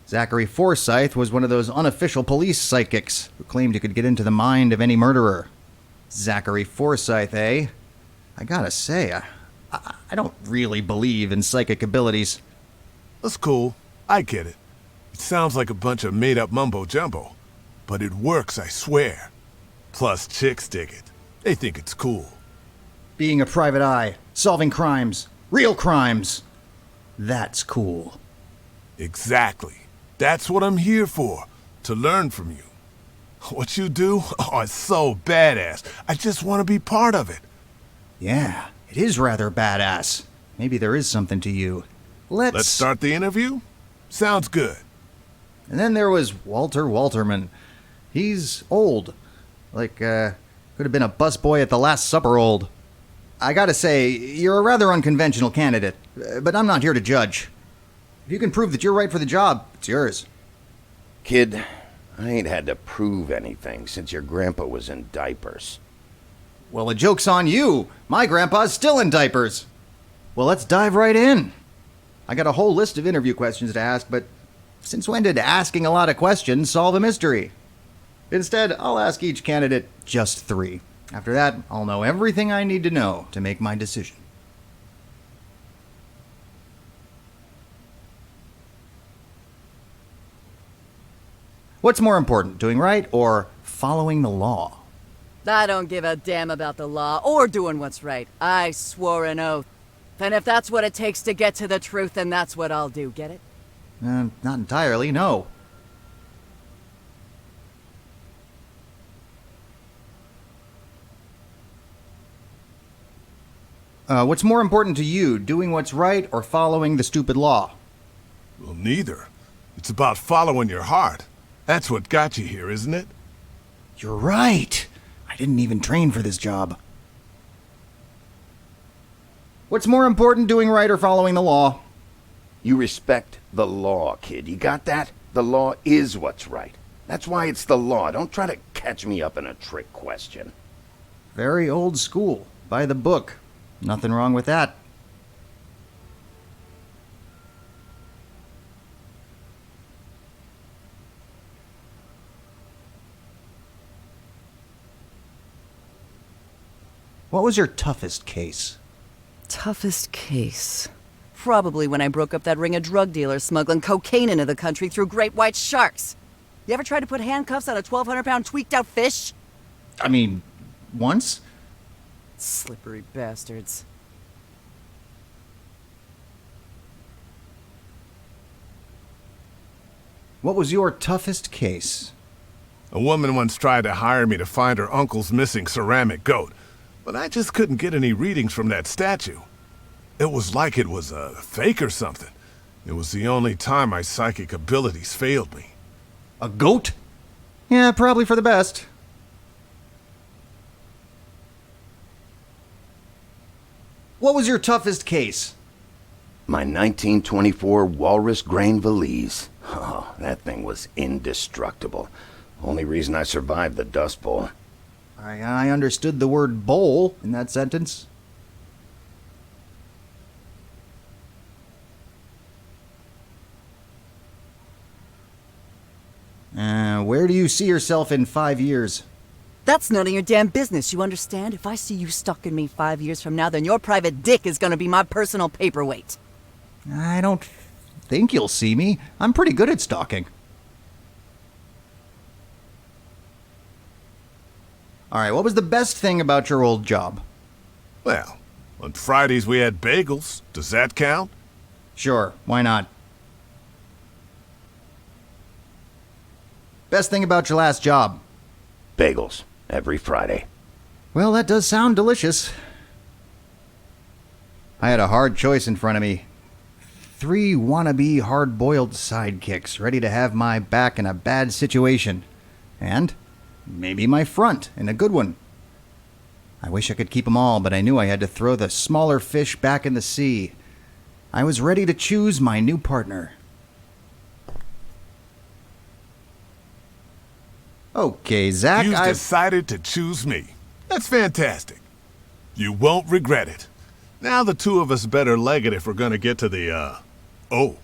Zachary Forsyth was one of those unofficial police psychics who claimed he could get into the mind of any murderer. Zachary Forsyth, eh? I gotta say, I don't really believe in psychic abilities. That's cool. I get it. It sounds like a bunch of made-up mumbo-jumbo. But it works, I swear. Plus, chicks dig it. They think it's cool. Being a private eye, solving crimes, real crimes. That's cool. Exactly. That's what I'm here for. To learn from you. What you do? Oh, it's so badass. I just want to be part of it. Yeah, it is rather badass. Maybe there is something to you. Let's start the interview? Sounds good. And then there was Walter Walterman. He's old. Like, could have been a busboy at the Last Supper old. I gotta say, you're a rather unconventional candidate, but I'm not here to judge. If you can prove that you're right for the job, it's yours. Kid, I ain't had to prove anything since your grandpa was in diapers. Well, the joke's on you. My grandpa's still in diapers. Well, let's dive right in. I got a whole list of interview questions to ask, but since when did asking a lot of questions solve a mystery? Instead, I'll ask each candidate just 3. After that, I'll know everything I need to know to make my decision. What's more important, doing right or following the law? I don't give a damn about the law or doing what's right. I swore an oath. And if that's what it takes to get to the truth, then that's what I'll do. Get it? Not entirely, no. What's more important to you, doing what's right or following the stupid law? Well, neither. It's about following your heart. That's what got you here, isn't it? You're right. I didn't even train for this job. What's more important, doing right or following the law? You respect the law, kid. You got that? The law is what's right. That's why it's the law. Don't try to catch me up in a trick question. Very old school. By the book. Nothing wrong with that. What was your toughest case? Toughest case? Probably when I broke up that ring of drug dealers smuggling cocaine into the country through great white sharks. You ever tried to put handcuffs on a 1,200-pound tweaked-out fish? I mean, once? Slippery bastards. What was your toughest case? A woman once tried to hire me to find her uncle's missing ceramic goat, but I just couldn't get any readings from that statue. It was like it was a fake or something. It was the only time my psychic abilities failed me. A goat? Yeah, probably for the best. What was your toughest case? My 1924 walrus grain valise. Oh, that thing was indestructible. Only reason I survived the Dust Bowl. I understood the word bowl in that sentence. Where do you see yourself in 5 years? That's none of your damn business, you understand? If I see you stalking me 5 years from now, then your private dick is gonna be my personal paperweight. I don't think you'll see me. I'm pretty good at stalking. Alright, what was the best thing about your old job? Well, on Fridays we had bagels. Does that count? Sure, why not? Best thing about your last job? Bagels. Every Friday. Well, that does sound delicious. I had a hard choice in front of me. 3 wannabe hard-boiled sidekicks ready to have my back in a bad situation. And maybe my front in a good one. I wish I could keep them all, but I knew I had to throw the smaller fish back in the sea. I was ready to choose my new partner. Okay, Zach, You've decided to choose me. That's fantastic. You won't regret it. Now the two of us better leg it if we're gonna get to the, Oh.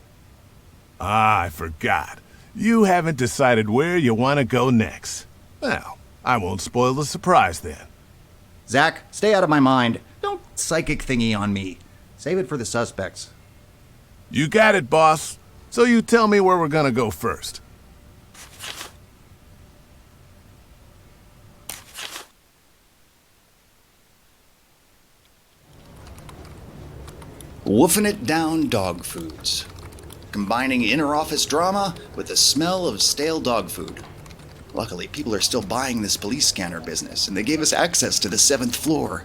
I forgot. You haven't decided where you want to go next. Well, I won't spoil the surprise then. Zach, stay out of my mind. Don't psychic thingy on me. Save it for the suspects. You got it, boss. So you tell me where we're gonna go first. Woofing it down dog foods. Combining inter-office drama with the smell of stale dog food. Luckily, people are still buying this police scanner business, and they gave us access to the 7th floor.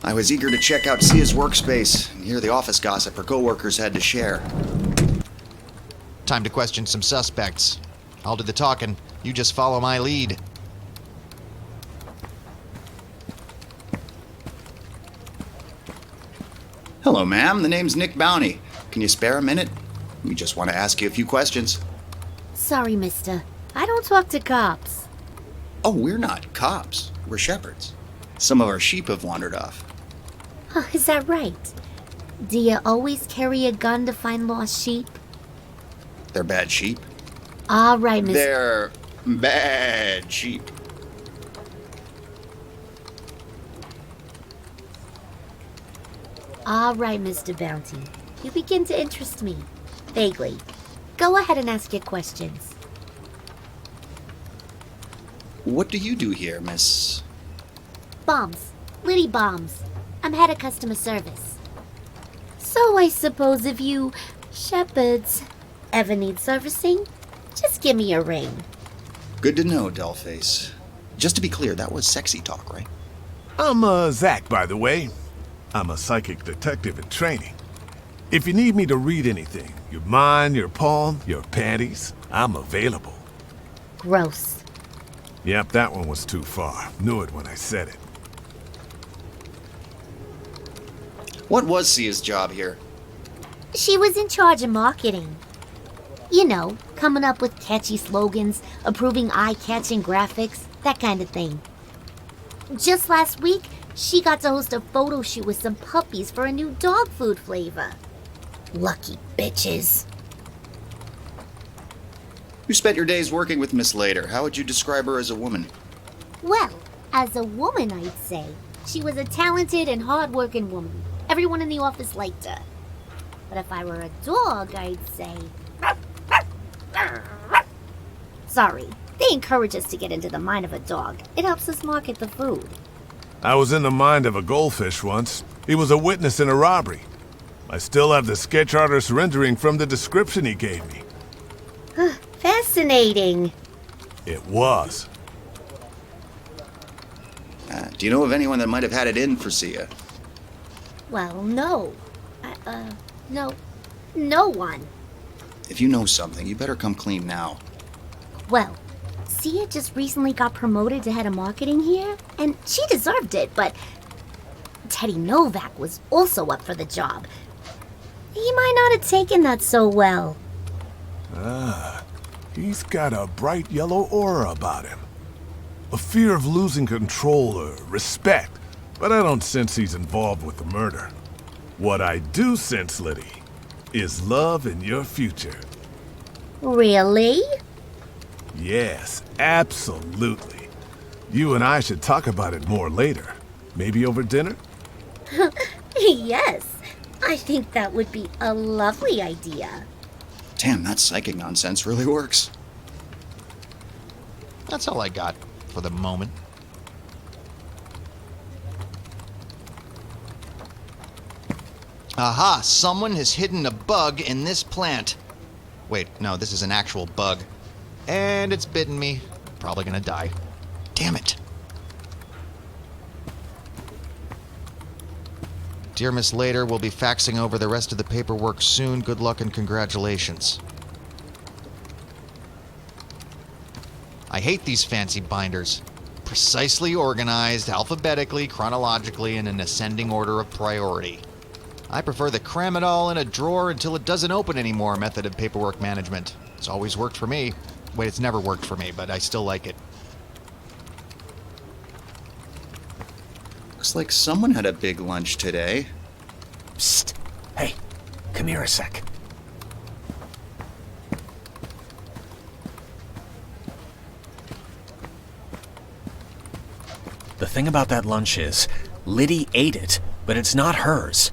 I was eager to check out Sia's workspace and hear the office gossip her coworkers had to share. Time to question some suspects. I'll do the talking. You just follow my lead. Hello, ma'am. The name's Nick Bounty. Can you spare a minute? We just want to ask you a few questions. Sorry, mister. I don't talk to cops. Oh, we're not cops. We're shepherds. Some of our sheep have wandered off. Oh, is that right? Do you always carry a gun to find lost sheep? They're bad sheep. All right, mister. They're bad sheep. All right, Mr. Bounty. You begin to interest me. Vaguely. Go ahead and ask your questions. What do you do here, Miss? Bombs. Liddy Bombs. I'm head of customer service. So I suppose if you shepherds ever need servicing, just give me a ring. Good to know, Dollface. Just to be clear, that was sexy talk, right? I'm, Zach, by the way. I'm a psychic detective in training. If you need me to read anything, your mind, your palm, your panties, I'm available. Gross. Yep, that one was too far. Knew it when I said it. What was Sia's job here? She was in charge of marketing. You know, coming up with catchy slogans, approving eye-catching graphics, that kind of thing. Just last week, she got to host a photo shoot with some puppies for a new dog food flavor. Lucky bitches. You spent your days working with Miss Lader. How would you describe her as a woman? Well, as a woman, I'd say. She was a talented and hard-working woman. Everyone in the office liked her. But if I were a dog, I'd say... Sorry, they encourage us to get into the mind of a dog. It helps us market the food. I was in the mind of a goldfish once. He was a witness in a robbery. I still have the sketch artist rendering from the description he gave me. Fascinating. It was. Do you know of anyone that might have had it in for Sia? Well, no. No one. If you know something, you better come clean now. Well, Sia just recently got promoted to head of marketing here, and she deserved it, but Teddy Novak was also up for the job. He might not have taken that so well. He's got a bright yellow aura about him. A fear of losing control or respect, but I don't sense he's involved with the murder. What I do sense, Liddy, is love in your future. Really? Yes, absolutely. You and I should talk about it more later. Maybe over dinner? Yes, I think that would be a lovely idea. Damn, that psychic nonsense really works. That's all I got for the moment. Aha! Someone has hidden a bug in this plant. Wait, no, this is an actual bug. And it's bitten me. Probably gonna die. Damn it. Dear Miss Lader, we'll be faxing over the rest of the paperwork soon. Good luck and congratulations. I hate these fancy binders. Precisely organized, alphabetically, chronologically, in an ascending order of priority. I prefer the cram it all in a drawer until it doesn't open anymore method of paperwork management. It's always worked for me. Wait, it's never worked for me, but I still like it. Looks like someone had a big lunch today. Psst. Hey, come here a sec. The thing about that lunch is, Liddy ate it, but it's not hers.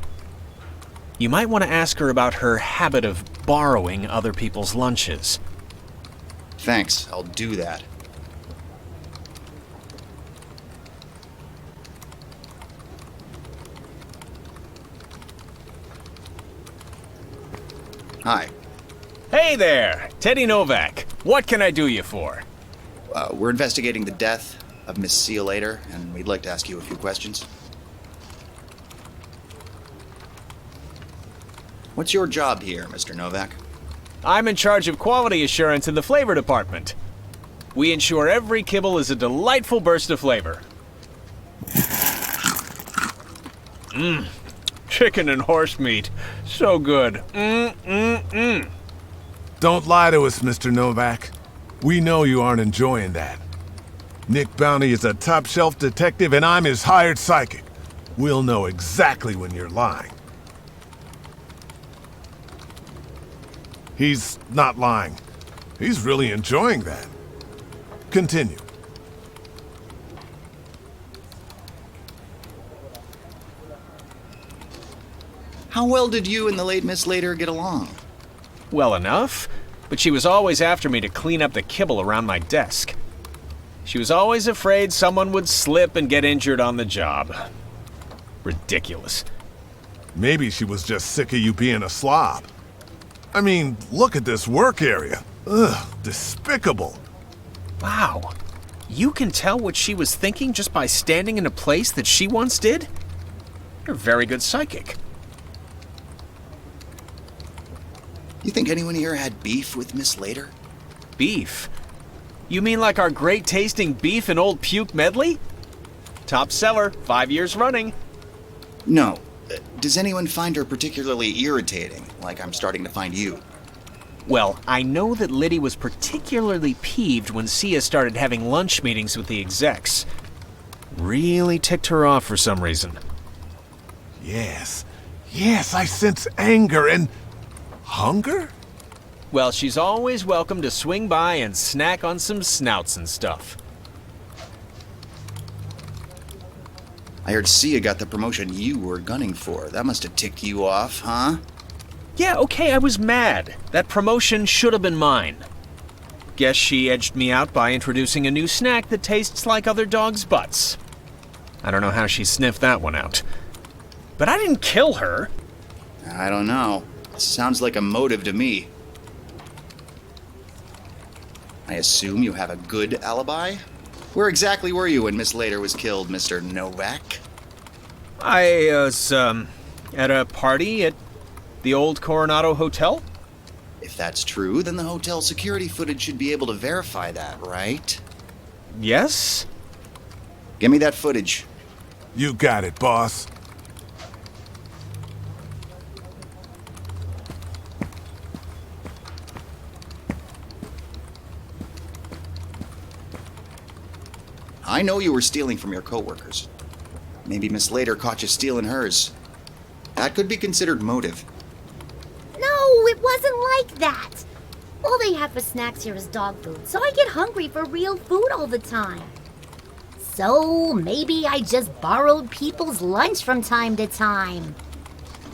You might want to ask her about her habit of borrowing other people's lunches. Thanks, I'll do that. Hi. Hey there, Teddy Novak. What can I do you for? We're investigating the death of Miss Sia Lader, and we'd like to ask you a few questions. What's your job here, Mr. Novak? I'm in charge of quality assurance in the flavor department. We ensure every kibble is a delightful burst of flavor. Mmm. Chicken and horse meat. So good. Don't lie to us, Mr. Novak. We know you aren't enjoying that. Nick Bounty is a top-shelf detective, and I'm his hired psychic. We'll know exactly when you're lying. He's not lying. He's really enjoying that. Continue. How well did you and the late Miss Lader get along? Well enough, but she was always after me to clean up the kibble around my desk. She was always afraid someone would slip and get injured on the job. Ridiculous. Maybe she was just sick of you being a slob. I mean, look at this work area. Ugh, despicable. Wow. You can tell what she was thinking just by standing in a place that she once did? You're a very good psychic. You think anyone here had beef with Miss Lader? Beef? You mean like our great-tasting beef and old puke medley? Top seller, 5 years running. No. Does anyone find her particularly irritating, like I'm starting to find you? Well, I know that Liddy was particularly peeved when Sia started having lunch meetings with the execs. Really ticked her off for some reason. Yes, I sense anger and hunger? Well, she's always welcome to swing by and snack on some snouts and stuff. I heard Sia got the promotion you were gunning for. That must have ticked you off, huh? Yeah, okay, I was mad. That promotion should have been mine. Guess she edged me out by introducing a new snack that tastes like other dogs' butts. I don't know how she sniffed that one out. But I didn't kill her. I don't know. Sounds like a motive to me. I assume you have a good alibi? Where exactly were you when Miss Later was killed, Mr. Novak? I was, at a party at the old Coronado Hotel? If that's true, then the hotel security footage should be able to verify that, right? Yes? Give me that footage. You got it, boss. I know you were stealing from your coworkers. Maybe Miss Later caught you stealing hers. That could be considered motive. No, it wasn't like that. All they have for snacks here is dog food, so I get hungry for real food all the time. So maybe I just borrowed people's lunch from time to time.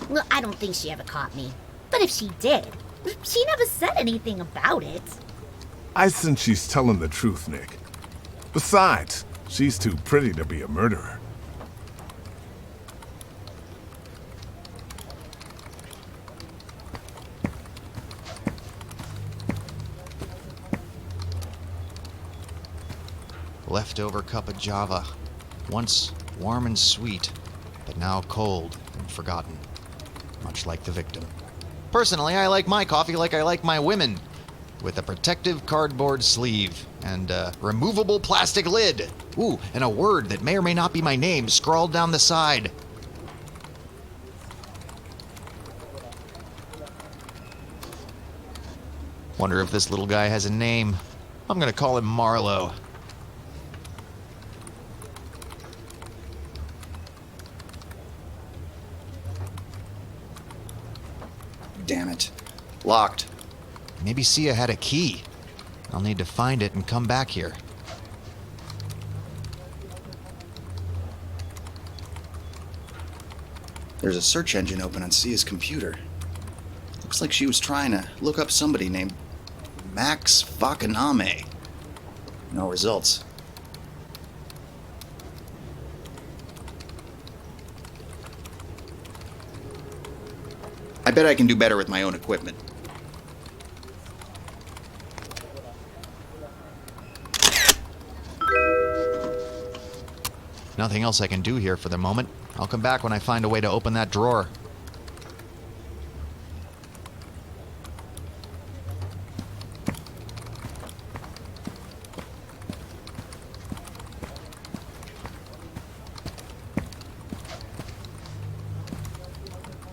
Well, I don't think she ever caught me. But if she did, she never said anything about it. I sense she's telling the truth, Nick. Besides, she's too pretty to be a murderer. Leftover cup of Java. Once warm and sweet, but now cold and forgotten. Much like the victim. Personally, I like my coffee like I like my women. With a protective cardboard sleeve and a removable plastic lid. Ooh, and a word that may or may not be my name scrawled down the side. Wonder if this little guy has a name. I'm gonna call him Marlowe. Damn it. Locked. Maybe Sia had a key. I'll need to find it and come back here. There's a search engine open on Sia's computer. Looks like she was trying to look up somebody named Max Vakaname. No results. I bet I can do better with my own equipment. Nothing else I can do here for the moment. I'll come back when I find a way to open that drawer.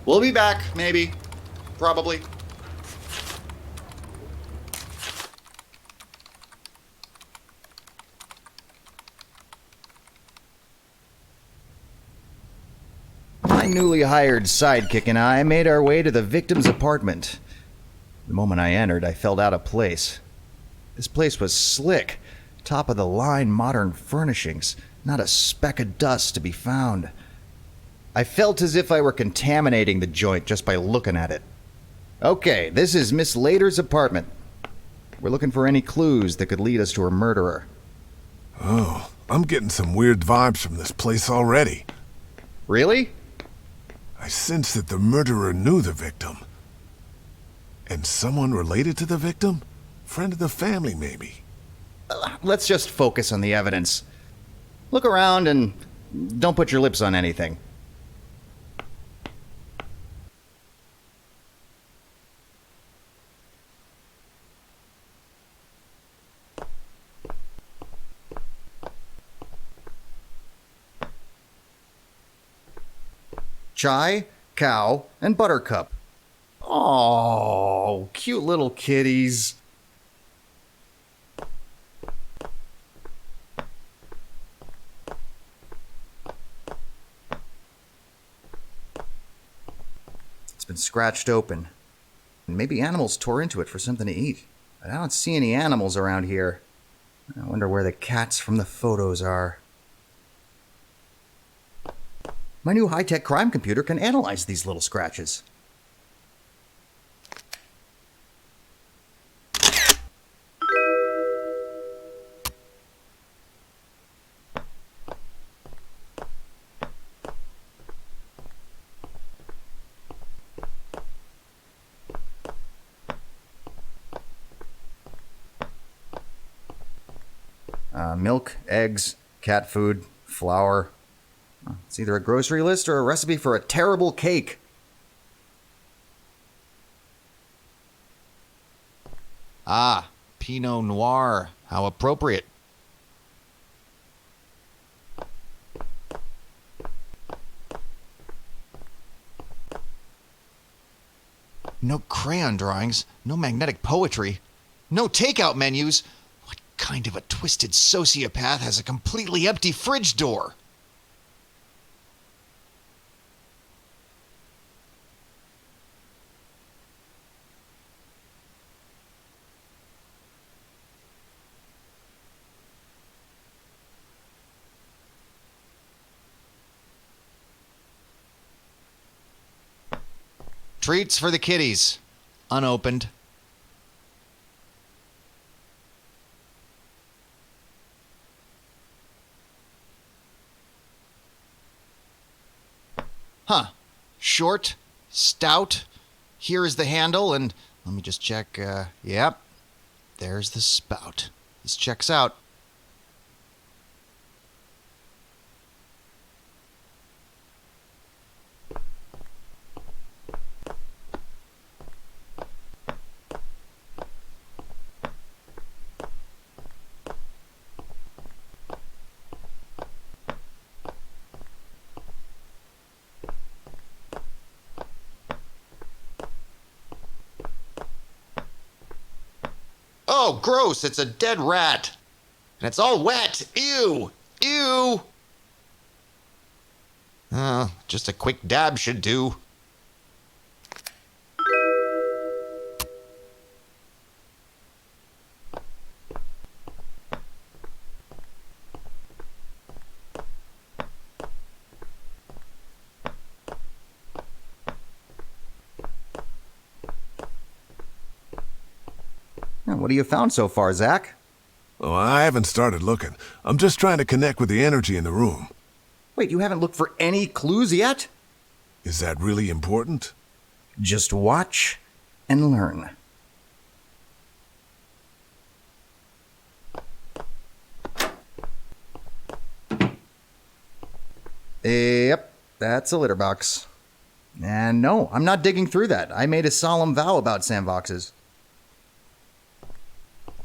We'll be back, maybe. Probably. My newly hired sidekick and I made our way to the victim's apartment. The moment I entered, I felt out of place. This place was slick, top-of-the-line modern furnishings, not a speck of dust to be found. I felt as if I were contaminating the joint just by looking at it. Okay, this is Miss Later's apartment. We're looking for any clues that could lead us to her murderer. Oh, I'm getting some weird vibes from this place already. Really? I sense that the murderer knew the victim. And someone related to the victim? Friend of the family, maybe. Let's just focus on the evidence. Look around and don't put your lips on anything. Chai, Cow, and Buttercup. Oh, cute little kitties. It's been scratched open. Maybe animals tore into it for something to eat. But I don't see any animals around here. I wonder where the cats from the photos are. My new high-tech crime computer can analyze these little scratches. Milk, eggs, cat food, flour. It's either a grocery list or a recipe for a terrible cake. Ah, Pinot Noir. How appropriate. No crayon drawings, no magnetic poetry, no takeout menus. What kind of a twisted sociopath has a completely empty fridge door? Treats for the kiddies. Unopened. Huh. Short, stout. Here is the handle, and let me just check. Yep. There's the spout. This checks out. Oh, gross, it's a dead rat. And it's all wet. Ew. Ew. Just a quick dab should do. What have you found so far, Zach? Oh, I haven't started looking. I'm just trying to connect with the energy in the room. Wait, you haven't looked for any clues yet? Is that really important? Just watch and learn. Yep, that's a litter box. And no, I'm not digging through that. I made a solemn vow about sandboxes.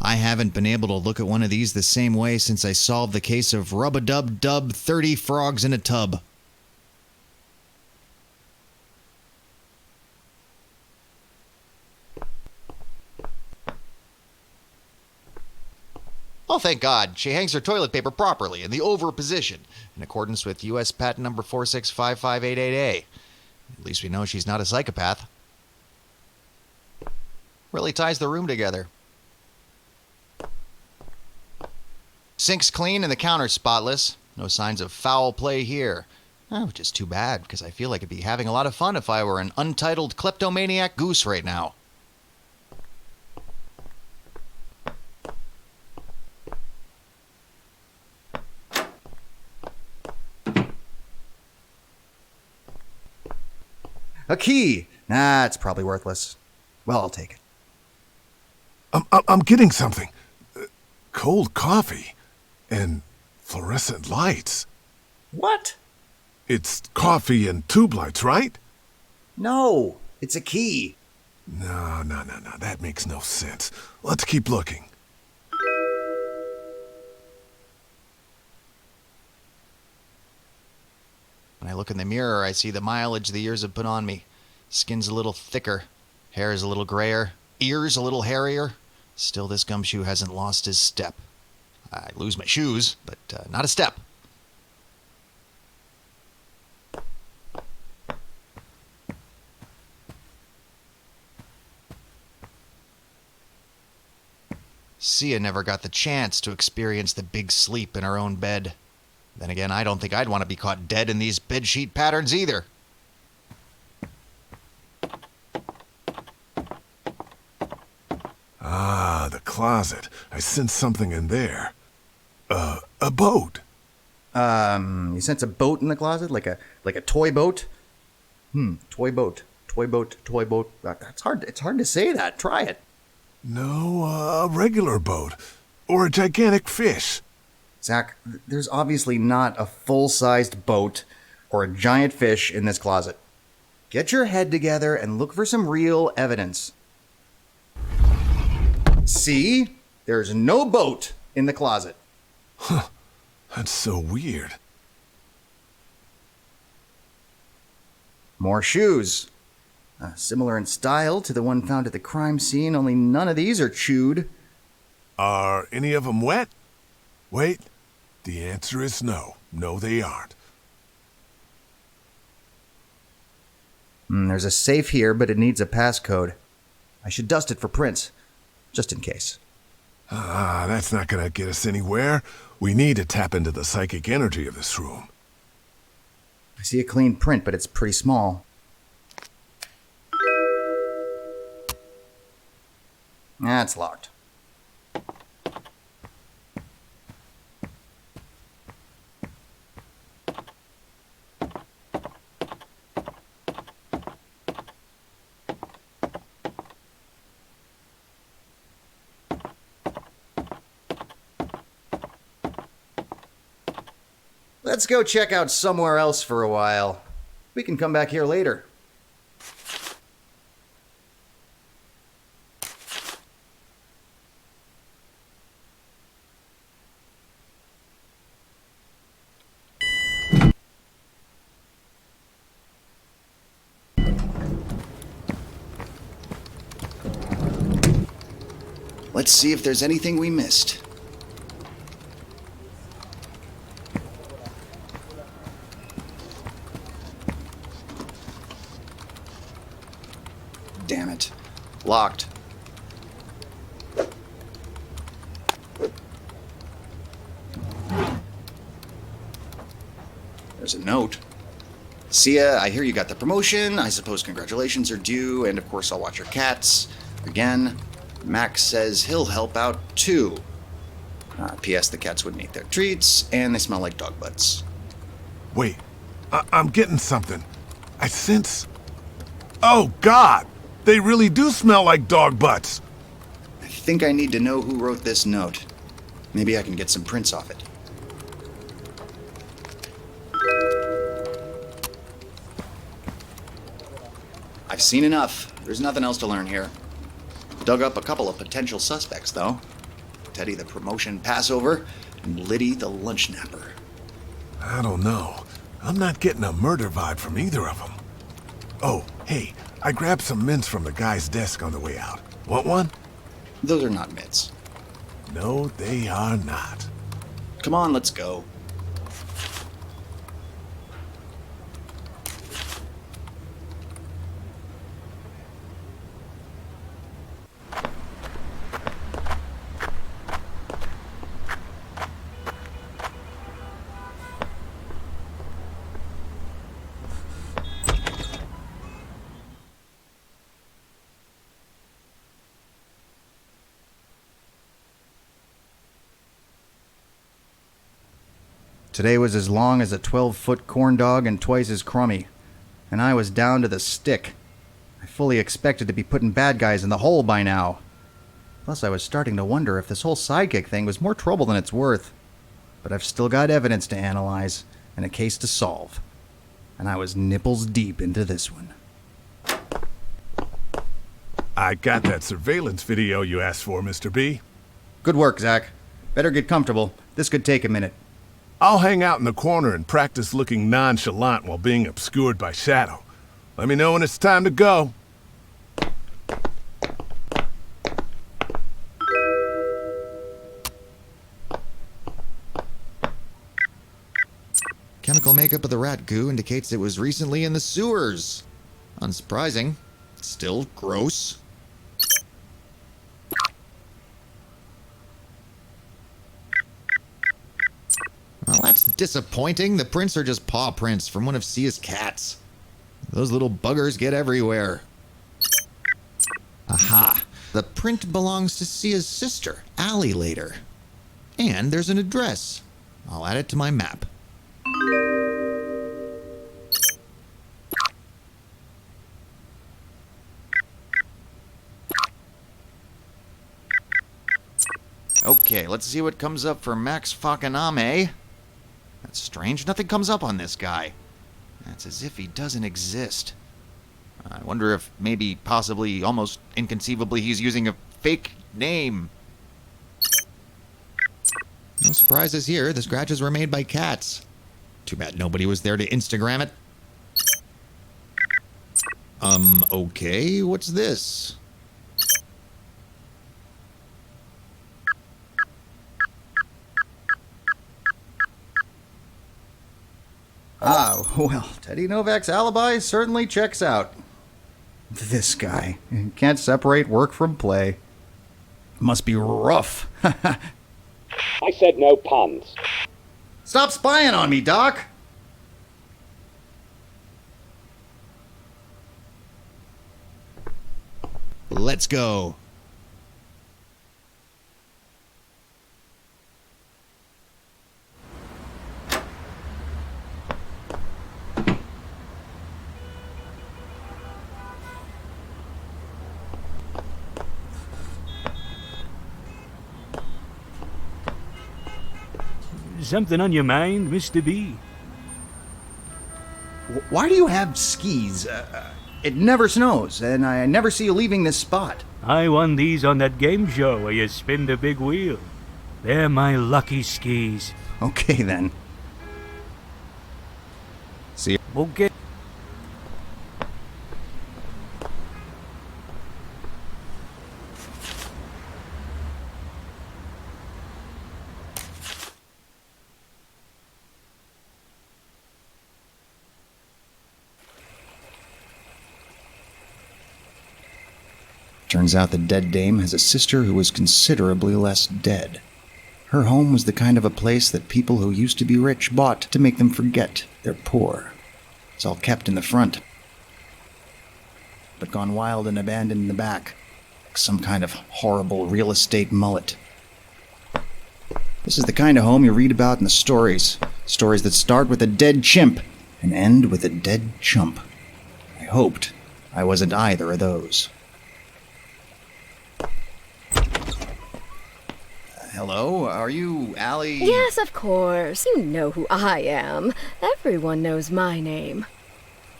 I haven't been able to look at one of these the same way since I solved the case of Rub-a-Dub-Dub 30 Frogs in a Tub. Oh, thank God. She hangs her toilet paper properly in the over position, in accordance with U.S. Patent Number 465588A. At least we know she's not a psychopath. Really ties the room together. Sink's clean and the counter's spotless. No signs of foul play here. Which is too bad, because I feel like I'd be having a lot of fun if I were an untitled kleptomaniac goose right now. A key! Nah, it's probably worthless. Well, I'll take it. I'm getting something. Cold coffee. And fluorescent lights. What? It's coffee and tube lights, right? No, it's a key. No. That makes no sense. Let's keep looking. When I look in the mirror, I see the mileage the years have put on me. Skin's a little thicker, hair is a little grayer, ears a little hairier. Still, this gumshoe hasn't lost his step. I lose my shoes, but not a step. Sia never got the chance to experience the big sleep in her own bed. Then again, I don't think I'd want to be caught dead in these bedsheet patterns either. Ah, the closet. I sensed something in there. A boat. You sense a boat in the closet? Like a toy boat? Toy boat. Toy boat, toy boat. It's hard to say that. Try it. No, a regular boat. Or a gigantic fish. Zach, there's obviously not a full-sized boat or a giant fish in this closet. Get your head together and look for some real evidence. See? There's no boat in the closet. Huh. That's so weird. More shoes. Similar in style to the one found at the crime scene, only none of these are chewed. Are any of them wet? Wait. The answer is no. No, they aren't. There's a safe here, but it needs a passcode. I should dust it for prints, just in case. That's not gonna get us anywhere. We need to tap into the psychic energy of this room. I see a clean print, but it's pretty small. It's locked. Let's go check out somewhere else for a while. We can come back here later. Let's see if there's anything we missed. Damn it. Locked. There's a note. Sia, I hear you got the promotion. I suppose congratulations are due, and of course I'll watch your cats. Again, Max says he'll help out too. P.S. The cats wouldn't eat their treats, and they smell like dog butts. Wait, I'm getting something. I sense... Oh, God! They really do smell like dog butts! I think I need to know who wrote this note. Maybe I can get some prints off it. I've seen enough. There's nothing else to learn here. Dug up a couple of potential suspects, though. Teddy the promotion passover, and Liddy the lunch napper. I don't know. I'm not getting a murder vibe from either of them. Oh, hey, I grabbed some mints from the guy's desk on the way out. Want one? Those are not mitts. No, they are not. Come on, let's go. Today was as long as a 12-foot corn dog and twice as crummy. And I was down to the stick. I fully expected to be putting bad guys in the hole by now. Plus, I was starting to wonder if this whole sidekick thing was more trouble than it's worth. But I've still got evidence to analyze and a case to solve. And I was nipples deep into this one. I got that surveillance video you asked for, Mr. B. Good work, Zach. Better get comfortable. This could take a minute. I'll hang out in the corner and practice looking nonchalant while being obscured by shadow. Let me know when it's time to go. Chemical makeup of the rat goo indicates it was recently in the sewers. Unsurprising. Still gross. Well, that's disappointing. The prints are just paw prints from one of Sia's cats. Those little buggers get everywhere. Aha. The print belongs to Sia's sister, Allie, later. And there's an address. I'll add it to my map. Okay, let's see what comes up for Max Fakaname. That's strange. Nothing comes up on this guy. That's as if he doesn't exist. I wonder if maybe, possibly, almost inconceivably, he's using a fake name. No surprises here. The scratches were made by cats. Too bad nobody was there to Instagram it. Okay, what's this? Ah, well, Teddy Novak's alibi certainly checks out. This guy can't separate work from play. Must be rough. I said no puns. Stop spying on me, Doc! Let's go. Something on your mind, Mr. B? Why do you have skis? It never snows, and I never see you leaving this spot. I won these on that game show where you spin the big wheel. They're my lucky skis. Okay, then. See you. Okay. Turns out the dead dame has a sister who was considerably less dead. Her home was the kind of a place that people who used to be rich bought to make them forget they're poor. It's all kept in the front, but gone wild and abandoned in the back, like some kind of horrible real estate mullet. This is the kind of home you read about in the stories. Stories that start with a dead chimp and end with a dead chump. I hoped I wasn't either of those. Hello, are you Allie? Yes, of course. You know who I am. Everyone knows my name.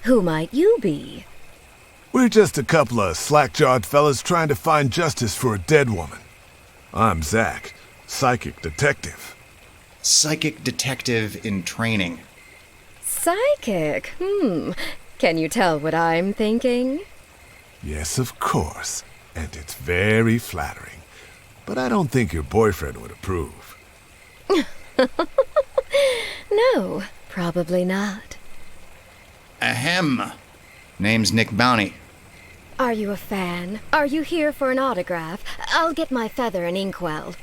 Who might you be? We're just a couple of slack-jawed fellas trying to find justice for a dead woman. I'm Zach, psychic detective. Psychic detective in training. Psychic? Can you tell what I'm thinking? Yes, of course. And it's very flattering. But I don't think your boyfriend would approve. No, probably not. Ahem. Name's Nick Bounty. Are you a fan? Are you here for an autograph? I'll get my feather and inkwell.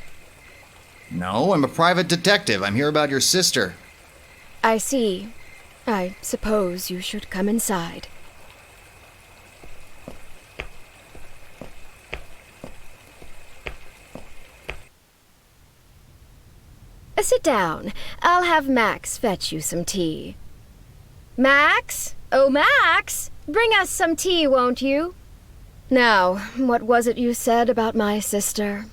No, I'm a private detective. I'm here about your sister. I see. I suppose you should come inside. Sit down. I'll have Max fetch you some tea. Max? Oh, Max! Bring us some tea, won't you? Now, what was it you said about my sister?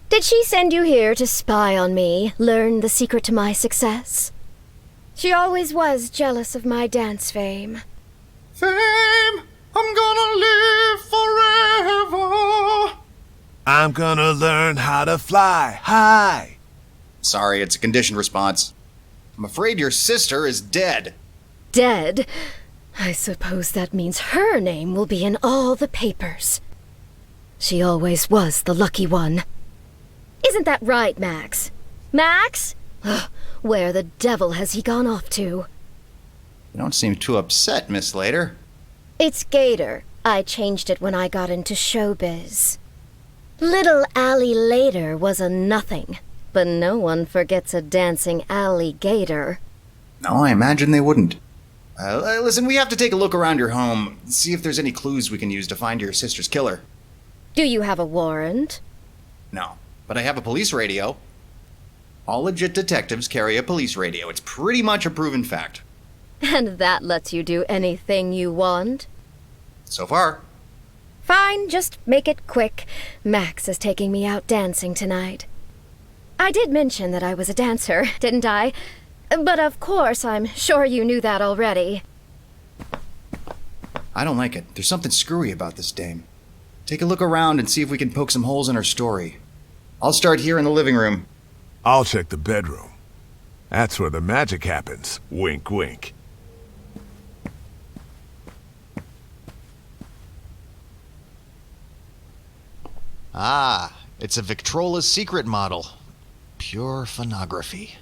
Did she send you here to spy on me, learn the secret to my success? She always was jealous of my dance fame. Fame, I'm gonna live forever. I'm gonna learn how to fly high. Sorry, it's a conditioned response. I'm afraid your sister is dead. Dead? I suppose that means her name will be in all the papers. She always was the lucky one. Isn't that right, Max? Max? Ugh, where the devil has he gone off to? You don't seem too upset, Miss Later. It's Gator. I changed it when I got into showbiz. Little Allie Later was a nothing, but no one forgets a dancing alligator. No, I imagine they wouldn't. Listen, we have to take a look around your home, see if there's any clues we can use to find your sister's killer. Do you have a warrant? No, but I have a police radio. All legit detectives carry a police radio. It's pretty much a proven fact. And that lets you do anything you want? So far. Fine, just make it quick. Max is taking me out dancing tonight. I did mention that I was a dancer, didn't I? But of course, I'm sure you knew that already. I don't like it. There's something screwy about this dame. Take a look around and see if we can poke some holes in her story. I'll start here in the living room. I'll check the bedroom. That's where the magic happens. Wink, wink. Ah, it's a Victrola's secret model. Pure phonography.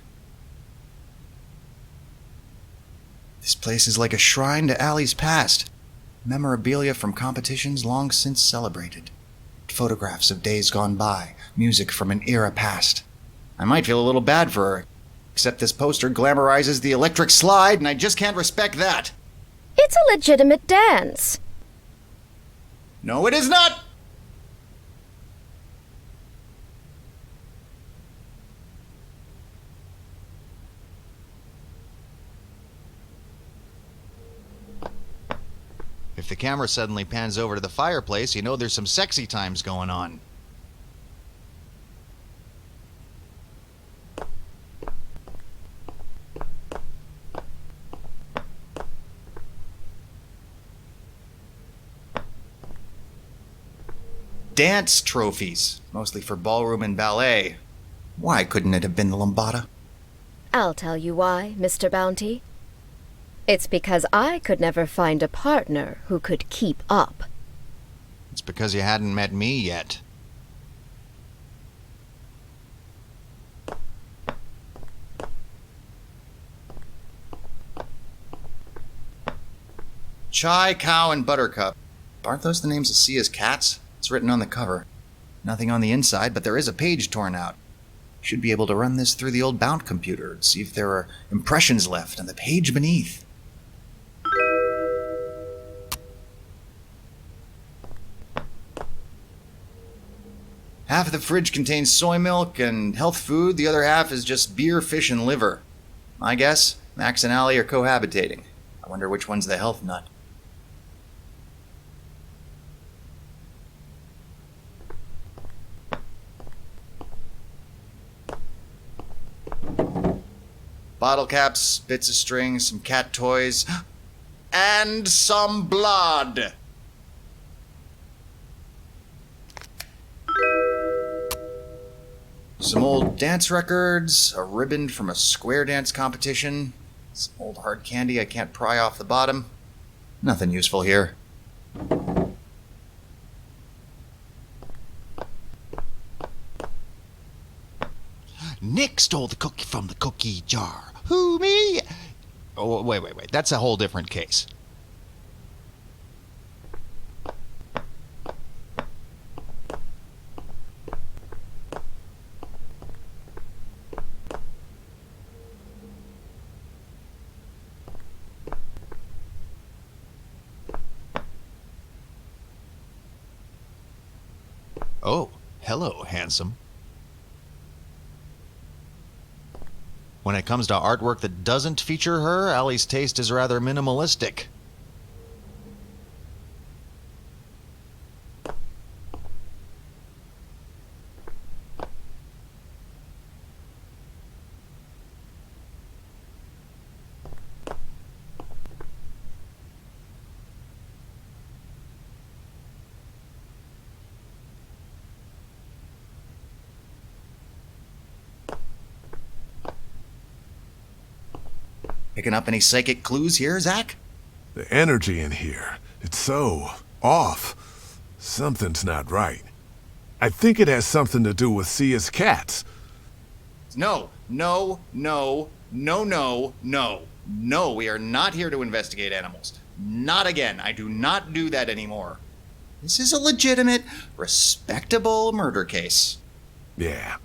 This place is like a shrine to Allie's past. Memorabilia from competitions long since celebrated. Photographs of days gone by. Music from an era past. I might feel a little bad for her, except this poster glamorizes the electric slide, and I just can't respect that. It's a legitimate dance. No, it is not! If the camera suddenly pans over to the fireplace, you know there's some sexy times going on. Dance trophies, mostly for ballroom and ballet. Why couldn't it have been the lambada? I'll tell you why, Mr. Bounty. It's because I could never find a partner who could keep up. It's because you hadn't met me yet. Chai, Cow, and Buttercup. Aren't those the names of Sia's cats? It's written on the cover. Nothing on the inside, but there is a page torn out. Should be able to run this through the old bound computer and see if there are impressions left on the page beneath. Half of the fridge contains soy milk and health food, the other half is just beer, fish, and liver. My guess, Max and Allie are cohabitating. I wonder which one's the health nut. Bottle caps, bits of string, some cat toys, and some blood! Some old dance records, a ribbon from a square dance competition, some old hard candy I can't pry off the bottom. Nothing useful here. Nick stole the cookie from the cookie jar. Who, me? Oh, wait. That's a whole different case. Oh, hello, handsome. When it comes to artwork that doesn't feature her, Allie's taste is rather minimalistic. Picking up any psychic clues here, Zach? The energy in here, it's so off. Something's not right. I think it has something to do with Sia's cats. No, no, no, no, no, no. No, we are not here to investigate animals. Not again. I do not do that anymore. This is a legitimate, respectable murder case. Yeah,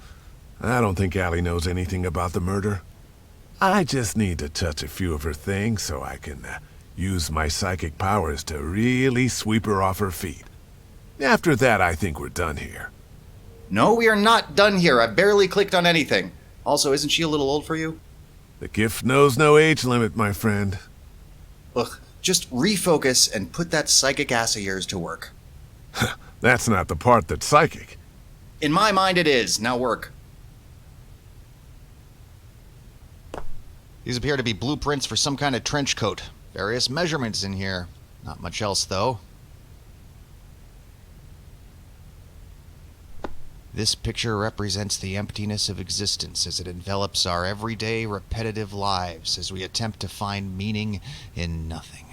I don't think Allie knows anything about the murder. I just need to touch a few of her things so I can use my psychic powers to really sweep her off her feet. After that, I think we're done here. No, we are not done here. I barely clicked on anything. Also, isn't she a little old for you? The gift knows no age limit, my friend. Look, just refocus and put that psychic ass of yours to work. That's not the part that's psychic. In my mind it is. Now work. These appear to be blueprints for some kind of trench coat. Various measurements in here. Not much else, though. This picture represents the emptiness of existence as it envelops our everyday, repetitive lives as we attempt to find meaning in nothing.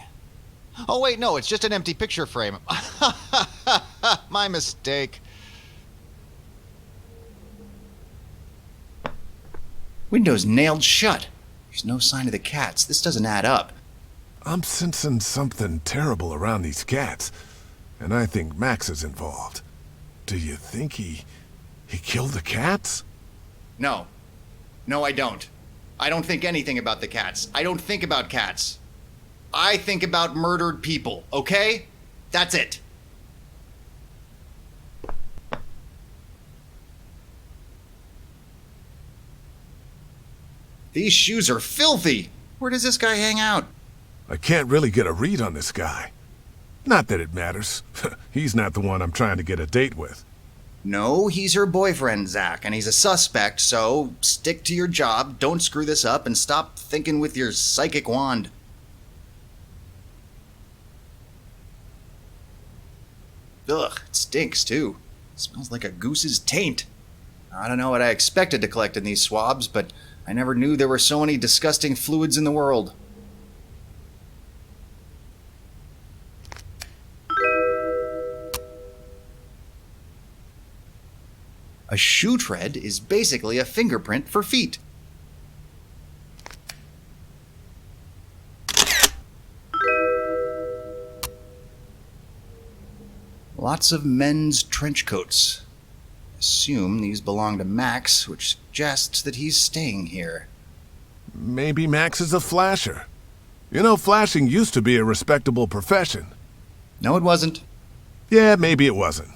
Oh, wait, no, it's just an empty picture frame. My mistake. Window's nailed shut. There's no sign of the cats. This doesn't add up. I'm sensing something terrible around these cats, and I think Max is involved. Do you think he killed the cats? No. No, I don't. I don't think anything about the cats. I don't think about cats. I think about murdered people, okay? That's it. These shoes are filthy. Where does this guy hang out? I can't really get a read on this guy. Not that it matters. He's not the one I'm trying to get a date with. No, he's her boyfriend, Zach, and he's a suspect, so stick to your job, don't screw this up, and stop thinking with your psychic wand. Ugh, it stinks, too. It smells like a goose's taint. I don't know what I expected to collect in these swabs, but I never knew there were so many disgusting fluids in the world. A shoe tread is basically a fingerprint for feet. Lots of men's trench coats. Assume these belong to Max, which suggests that he's staying here. Maybe Max is a flasher. You know, flashing used to be a respectable profession. No, it wasn't. Yeah, maybe it wasn't.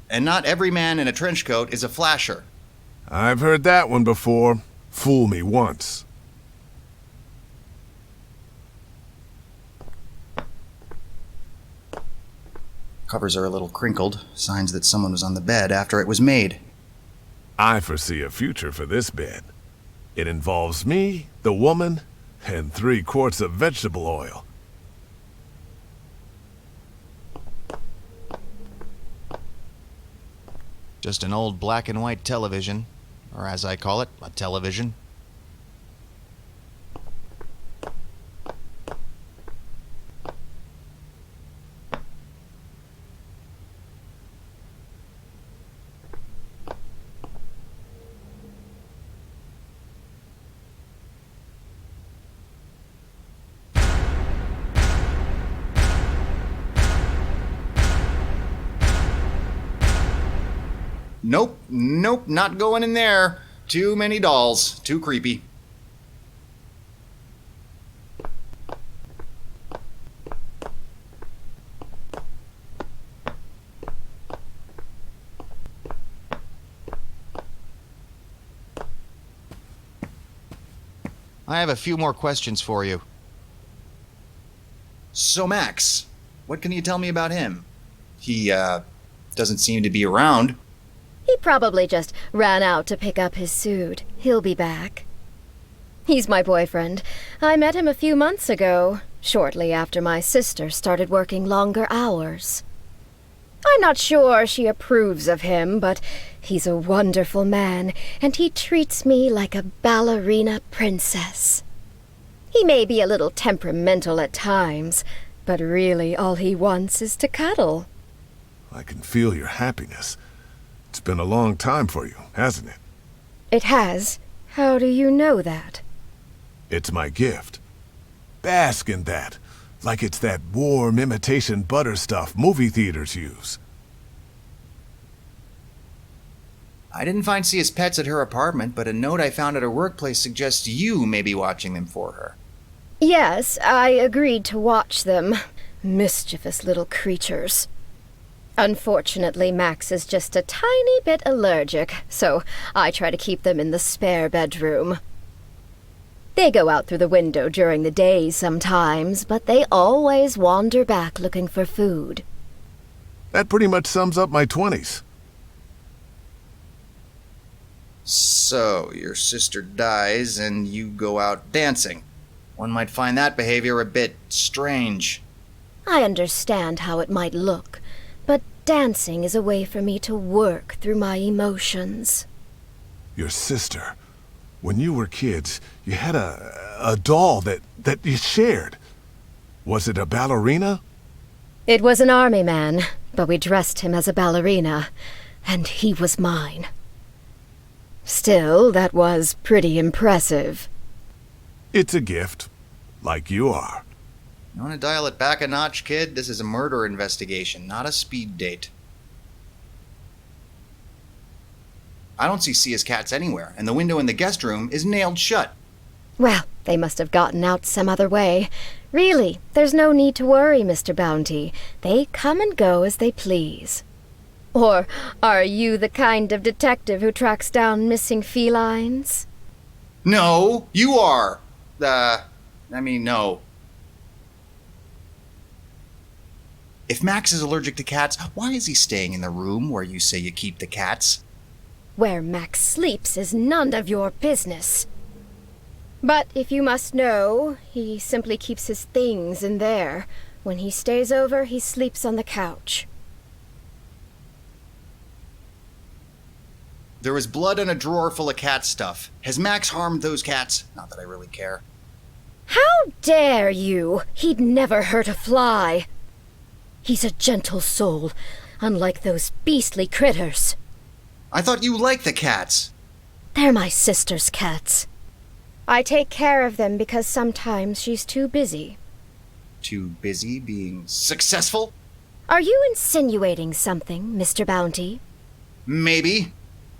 And not every man in a trench coat is a flasher. I've heard that one before. Fool me once. Covers are a little crinkled, signs that someone was on the bed after it was made. I foresee a future for this bed. It involves me, the woman, and 3 quarts of vegetable oil. Just an old black and white television, or as I call it, a television. Nope, nope, not going in there. Too many dolls, too creepy. I have a few more questions for you. So Max, what can you tell me about him? He, doesn't seem to be around. He probably just ran out to pick up his suit. He'll be back. He's my boyfriend. I met him a few months ago, shortly after my sister started working longer hours. I'm not sure she approves of him, but he's a wonderful man, and he treats me like a ballerina princess. He may be a little temperamental at times, but really all he wants is to cuddle. I can feel your happiness. It's been a long time for you, hasn't it? It has. How do you know that? It's my gift. Bask in that, like it's that warm imitation butter stuff movie theaters use. I didn't find Sia's pets at her apartment, but a note I found at her workplace suggests you may be watching them for her. Yes, I agreed to watch them. Mischievous little creatures. Unfortunately, Max is just a tiny bit allergic, so I try to keep them in the spare bedroom. They go out through the window during the day sometimes, but they always wander back looking for food. That pretty much sums up my 20s. So, your sister dies and you go out dancing. One might find that behavior a bit strange. I understand how it might look, but dancing is a way for me to work through my emotions. Your sister. When you were kids, you had a doll that you shared. Was it a ballerina? It was an army man, but we dressed him as a ballerina, and he was mine. Still, that was pretty impressive. It's a gift, like you are. You want to dial it back a notch, kid? This is a murder investigation, not a speed date. I don't see Sia's cats anywhere, and the window in the guest room is nailed shut. Well, they must have gotten out some other way. Really, there's no need to worry, Mr. Bounty. They come and go as they please. Or are you the kind of detective who tracks down missing felines? No, you are. No. If Max is allergic to cats, why is he staying in the room where you say you keep the cats? Where Max sleeps is none of your business. But if you must know, he simply keeps his things in there. When he stays over, he sleeps on the couch. There was blood in a drawer full of cat stuff. Has Max harmed those cats? Not that I really care. How dare you? He'd never hurt a fly. He's a gentle soul, unlike those beastly critters. I thought you liked the cats. They're my sister's cats. I take care of them because sometimes she's too busy. Too busy being successful? Are you insinuating something, Mr. Bounty? Maybe.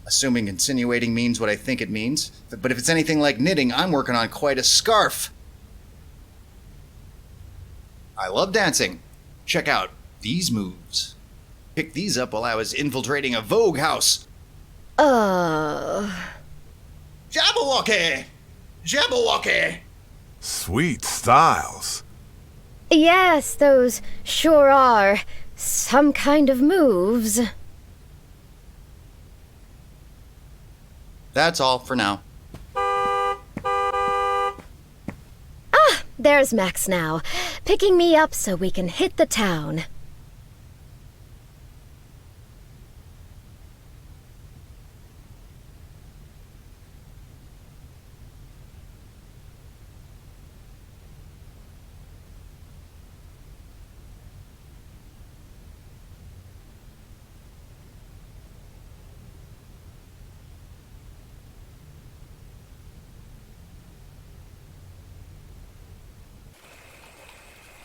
Assuming insinuating means what I think it means. But if it's anything like knitting, I'm working on quite a scarf. I love dancing. Check out these moves. Picked these up while I was infiltrating a Vogue house. Jabberwocky! Jabberwocky! Sweet styles. Yes, those sure are some kind of moves. That's all for now. There's Max now, picking me up so we can hit the town.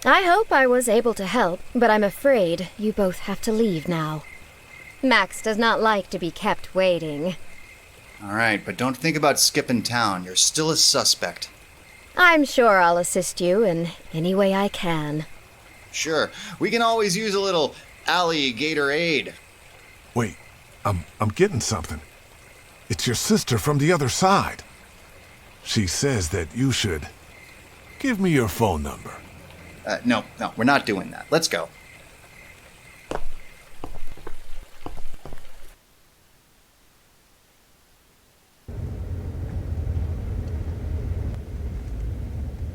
I hope I was able to help, but I'm afraid you both have to leave now. Max does not like to be kept waiting. All right, but don't think about skipping town. You're still a suspect. I'm sure I'll assist you in any way I can. Sure. We can always use a little alligator aid. Wait, I'm getting something. It's your sister from the other side. She says that you should give me your phone number. No, we're not doing that. Let's go.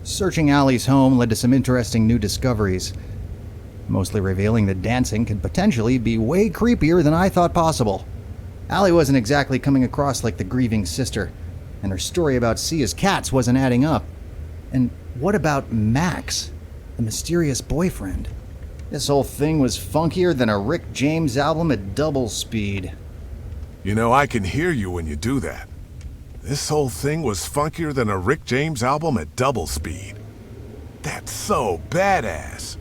Searching Allie's home led to some interesting new discoveries, mostly revealing that dancing could potentially be way creepier than I thought possible. Allie wasn't exactly coming across like the grieving sister, and her story about Sia's cats wasn't adding up. And what about Max, the mysterious boyfriend? This whole thing was funkier than a Rick James album at double speed. You know, I can hear you when you do that. This whole thing was funkier than a Rick James album at double speed. That's so badass.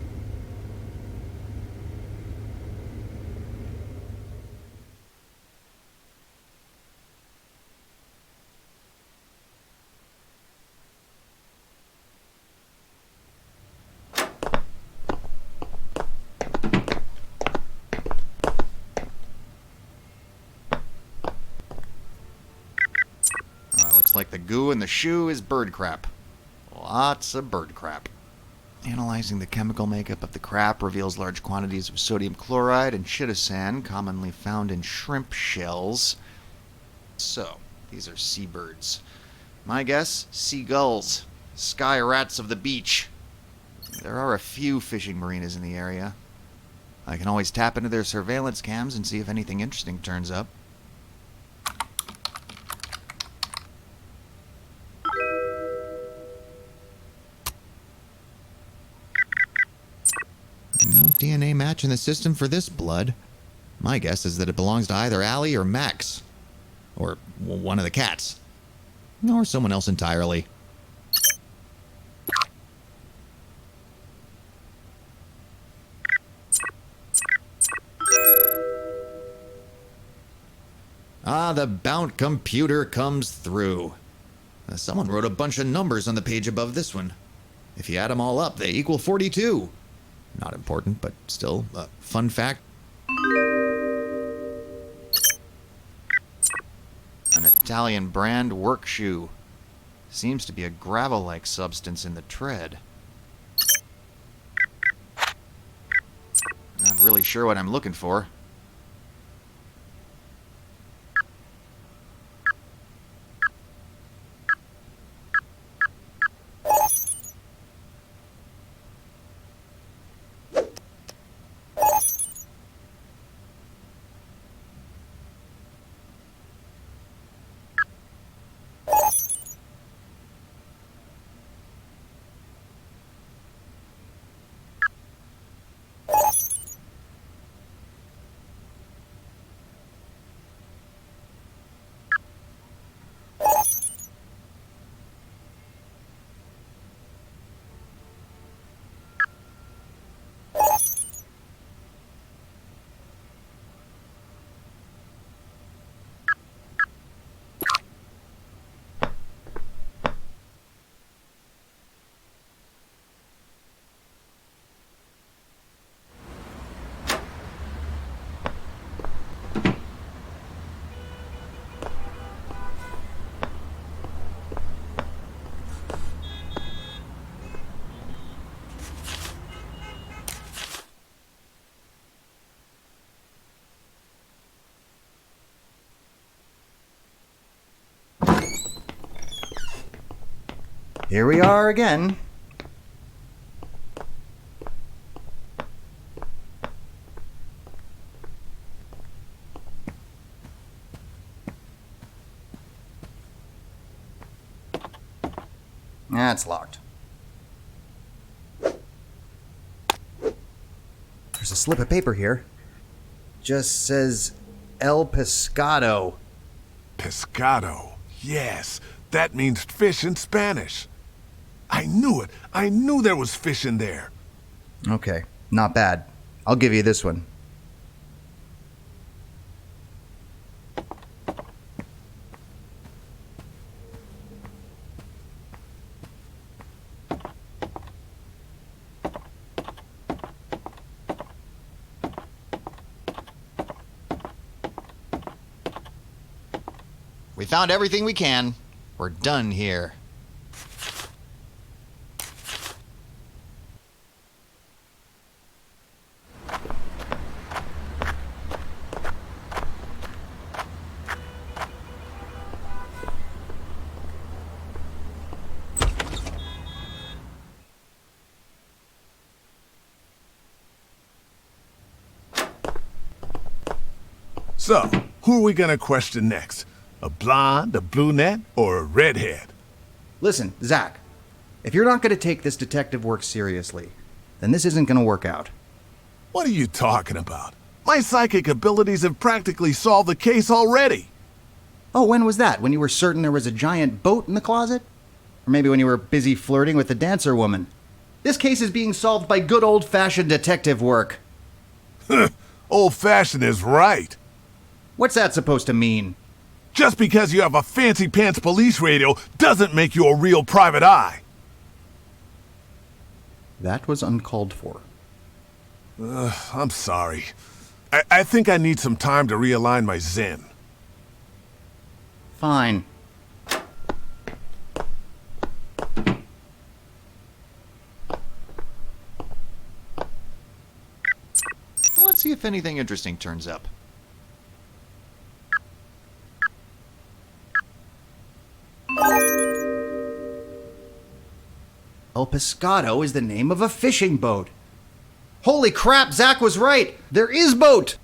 Looks like the goo in the shoe is bird crap. Lots of bird crap. Analyzing the chemical makeup of the crap reveals large quantities of sodium chloride and chitosan, commonly found in shrimp shells. So, these are seabirds. My guess, seagulls. Sky rats of the beach. There are a few fishing marinas in the area. I can always tap into their surveillance cams and see if anything interesting turns up. No DNA match in the system for this blood. My guess is that it belongs to either Allie or Max. Or one of the cats. Or someone else entirely. Ah, the Bount computer comes through. Someone wrote a bunch of numbers on the page above this one. If you add them all up, they equal 42. Not important, but still, a fun fact. An Italian brand work shoe. Seems to be a gravel-like substance in the tread. Not really sure what I'm looking for. Here we are again. That's locked. There's a slip of paper here. Just says El Pescado. Pescado. Yes, that means fish in Spanish. I knew it. I knew there was fish in there. Okay, not bad. I'll give you this one. We found everything we can. We're done here. So, who are we gonna question next? A blonde, a brunette, or a redhead? Listen, Zach. If you're not going to take this detective work seriously, then this isn't going to work out. What are you talking about? My psychic abilities have practically solved the case already. Oh, when was that? When you were certain there was a giant boat in the closet? Or maybe when you were busy flirting with the dancer woman? This case is being solved by good old-fashioned detective work. Old-fashioned is right. What's that supposed to mean? Just because you have a fancy-pants police radio doesn't make you a real private eye. That was uncalled for. I'm sorry. I think I need some time to realign my zen. Fine. Let's see if anything interesting turns up. El Pescado is the name of a fishing boat. Holy crap, Zach was right! There is boat!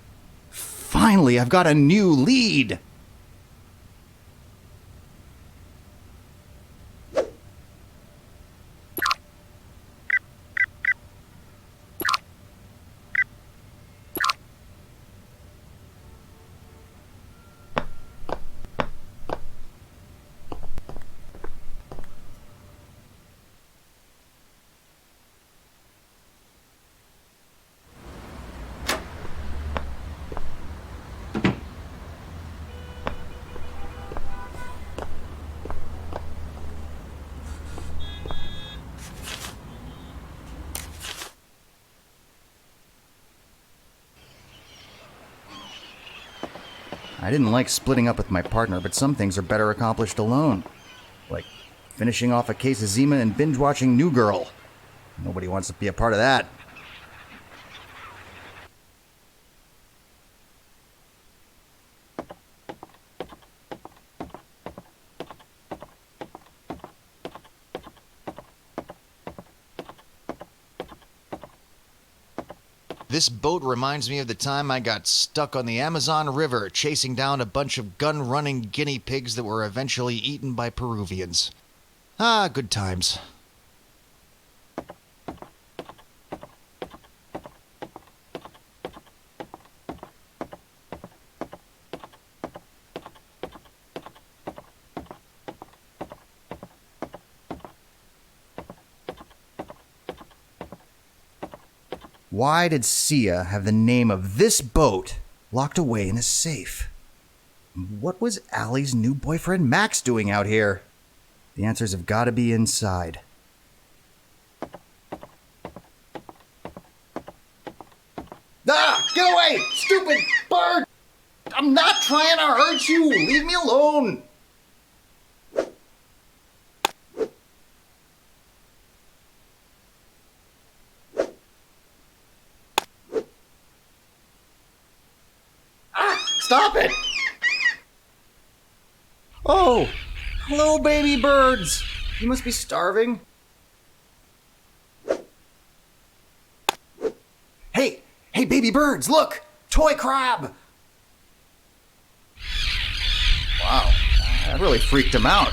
Finally, I've got a new lead! I didn't like splitting up with my partner, but some things are better accomplished alone. Like finishing off a case of Zima and binge-watching New Girl. Nobody wants to be a part of that. This boat reminds me of the time I got stuck on the Amazon River chasing down a bunch of gun-running guinea pigs that were eventually eaten by Peruvians. Ah, good times. Why did Sia have the name of this boat locked away in a safe? What was Allie's new boyfriend Max doing out here? The answers have got to be inside. Ah! Get away! Stupid bird! I'm not trying to hurt you! Leave me alone! Stop it! Oh, hello, baby birds. You must be starving. Hey, baby birds, look! Toy crab! Wow, that really freaked him out.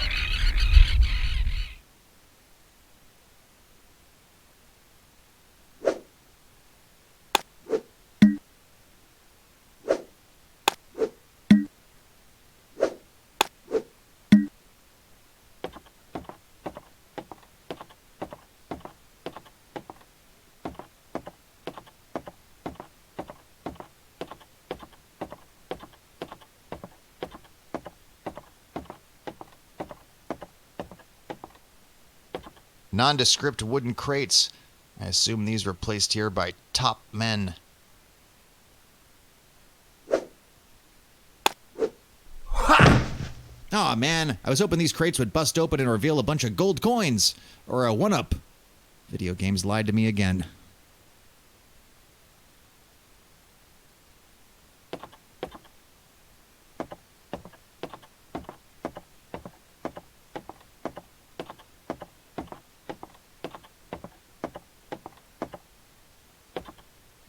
Nondescript wooden crates. I assume these were placed here by top men. Aw, man, I was hoping these crates would bust open and reveal a bunch of gold coins. Or a one-up. Video games lied to me again.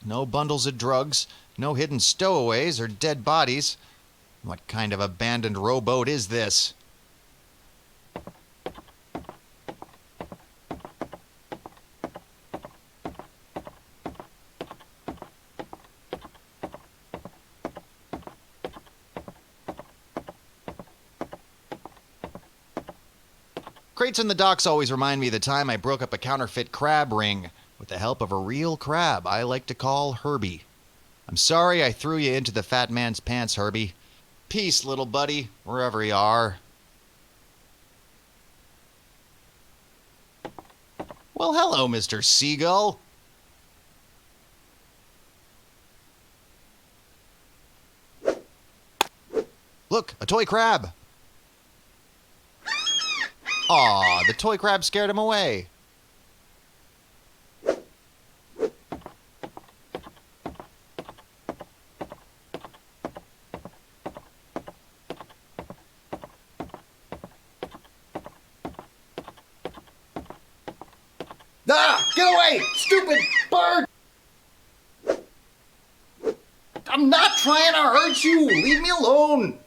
No bundles of drugs, no hidden stowaways or dead bodies. What kind of abandoned rowboat is this? Crates in the docks always remind me of the time I broke up a counterfeit crab ring with the help of a real crab I like to call Herbie. I'm sorry I threw you into the fat man's pants, Herbie. Peace, little buddy, wherever you are. Well, hello, Mr. Seagull. Look, a toy crab. Aw, the toy crab scared him away. Ah! Get away! Stupid bird! I'm not trying to hurt you! Leave me alone!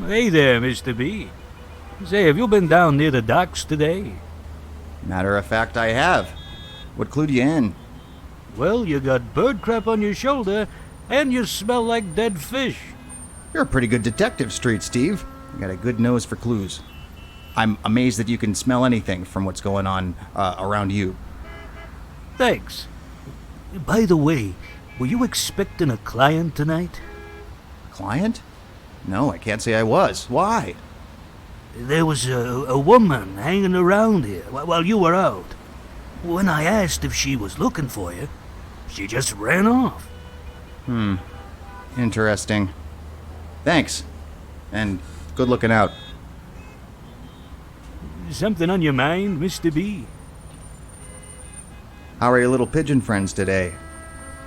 Hey there, Mr. B. Say, have you been down near the docks today? Matter of fact, I have. What clued you in? Well, you got bird crap on your shoulder, and you smell like dead fish. You're a pretty good detective, Street Steve. You got a good nose for clues. I'm amazed that you can smell anything from what's going on around you. Thanks. By the way, were you expecting a client tonight? Client? No, I can't say I was. Why? There was a woman hanging around here while you were out. When I asked if she was looking for you, she just ran off. Interesting. Thanks. And good looking out. Something on your mind, Mr. B? How are your little pigeon friends today?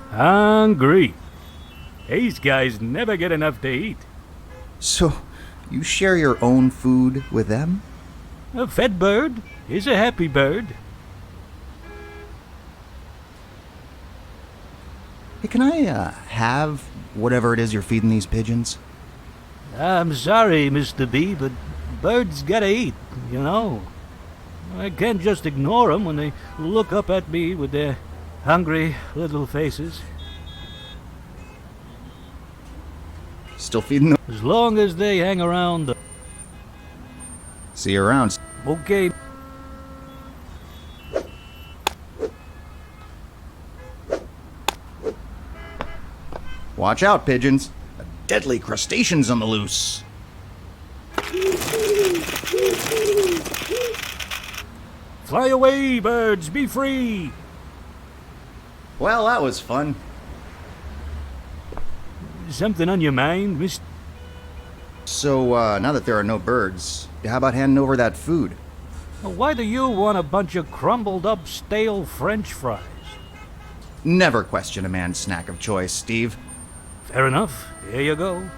Hungry. These guys never get enough to eat. So, you share your own food with them? A fed bird is a happy bird. Hey, can I have whatever it is you're feeding these pigeons? I'm sorry, Mr. B, but birds gotta eat, you know. I can't just ignore them when they look up at me with their hungry little faces. Still feeding them? As long as they hang around. See you around. Okay. Watch out, pigeons. Deadly crustaceans on the loose. Fly away, birds, be free. Well, that was fun. Something on your mind, Miss? So, now that there are no birds, how about handing over that food? Why do you want a bunch of crumbled up stale French fries? Never question a man's snack of choice, Steve. Fair enough. Here you go.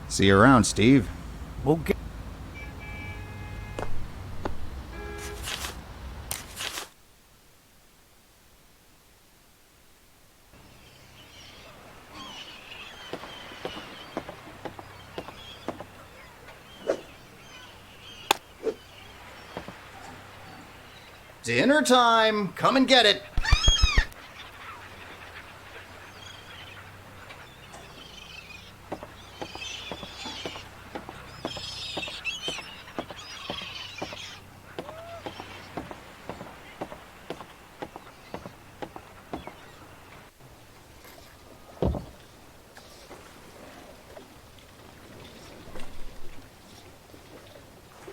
See you around, Steve. Okay. Dinner time! Come and get it!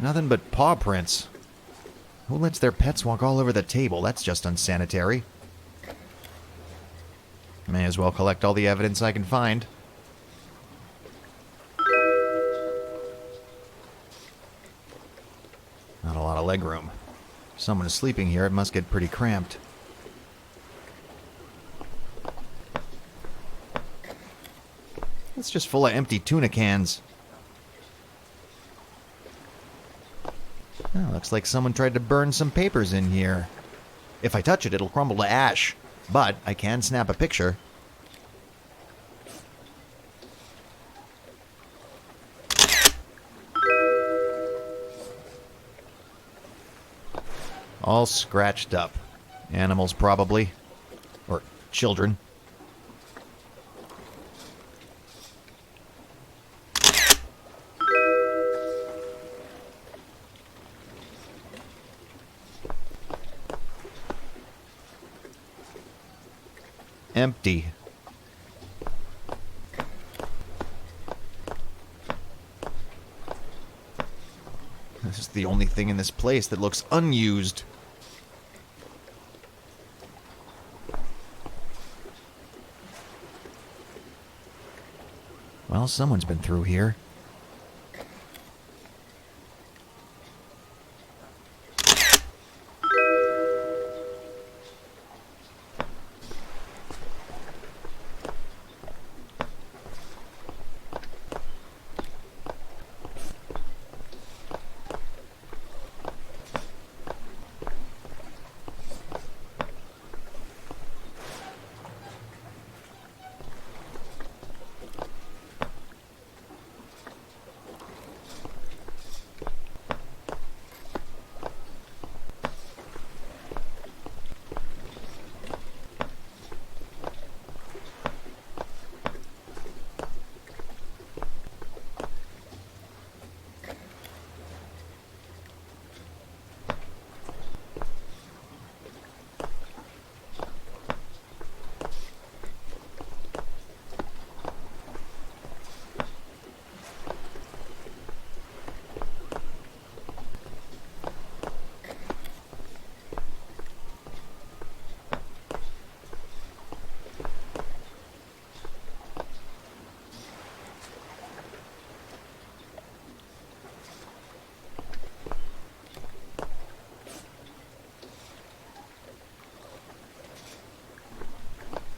Nothing but paw prints. Who lets their pets walk all over the table? That's just unsanitary. May as well collect all the evidence I can find. Not a lot of legroom. If someone is sleeping here, it must get pretty cramped. It's just full of empty tuna cans. Oh, looks like someone tried to burn some papers in here. If I touch it, it'll crumble to ash. But I can snap a picture. All scratched up. Animals, probably. Or children. Empty. This is the only thing in this place that looks unused. Well, someone's been through here.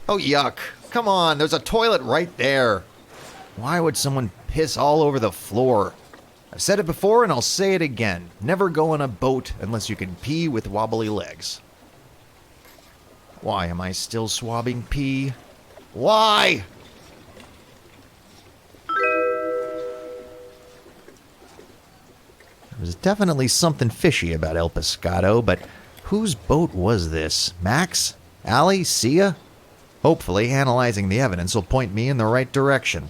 Oh, yuck. Come on, there's a toilet right there. Why would someone piss all over the floor? I've said it before and I'll say it again. Never go on a boat unless you can pee with wobbly legs. Why am I still swabbing pee? Why? There was definitely something fishy about El Pescado, but whose boat was this? Max? Allie? Sia? Hopefully, analyzing the evidence will point me in the right direction.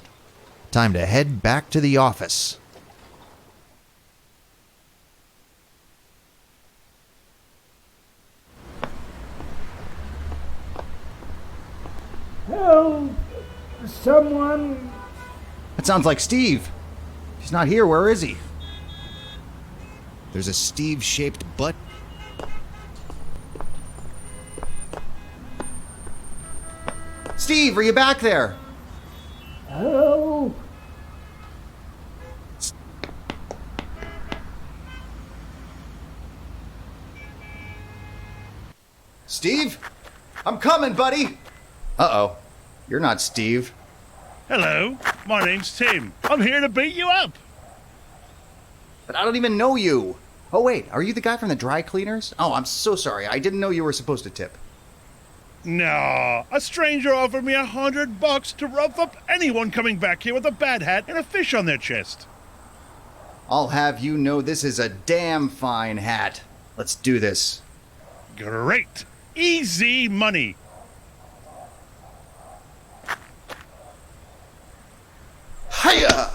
Time to head back to the office. Help! Someone... That sounds like Steve. He's not here. Where is he? There's a Steve-shaped butt. Steve, are you back there? Help! Steve? I'm coming, buddy! Uh-oh. You're not Steve. Hello, my name's Tim. I'm here to beat you up. But I don't even know you. Oh, wait, are you the guy from the dry cleaners? Oh, I'm so sorry. I didn't know you were supposed to tip. No, a stranger offered me $100 to rough up anyone coming back here with a bad hat and a fish on their chest. I'll have you know this is a damn fine hat. Let's do this. Great. Easy money. Hiya!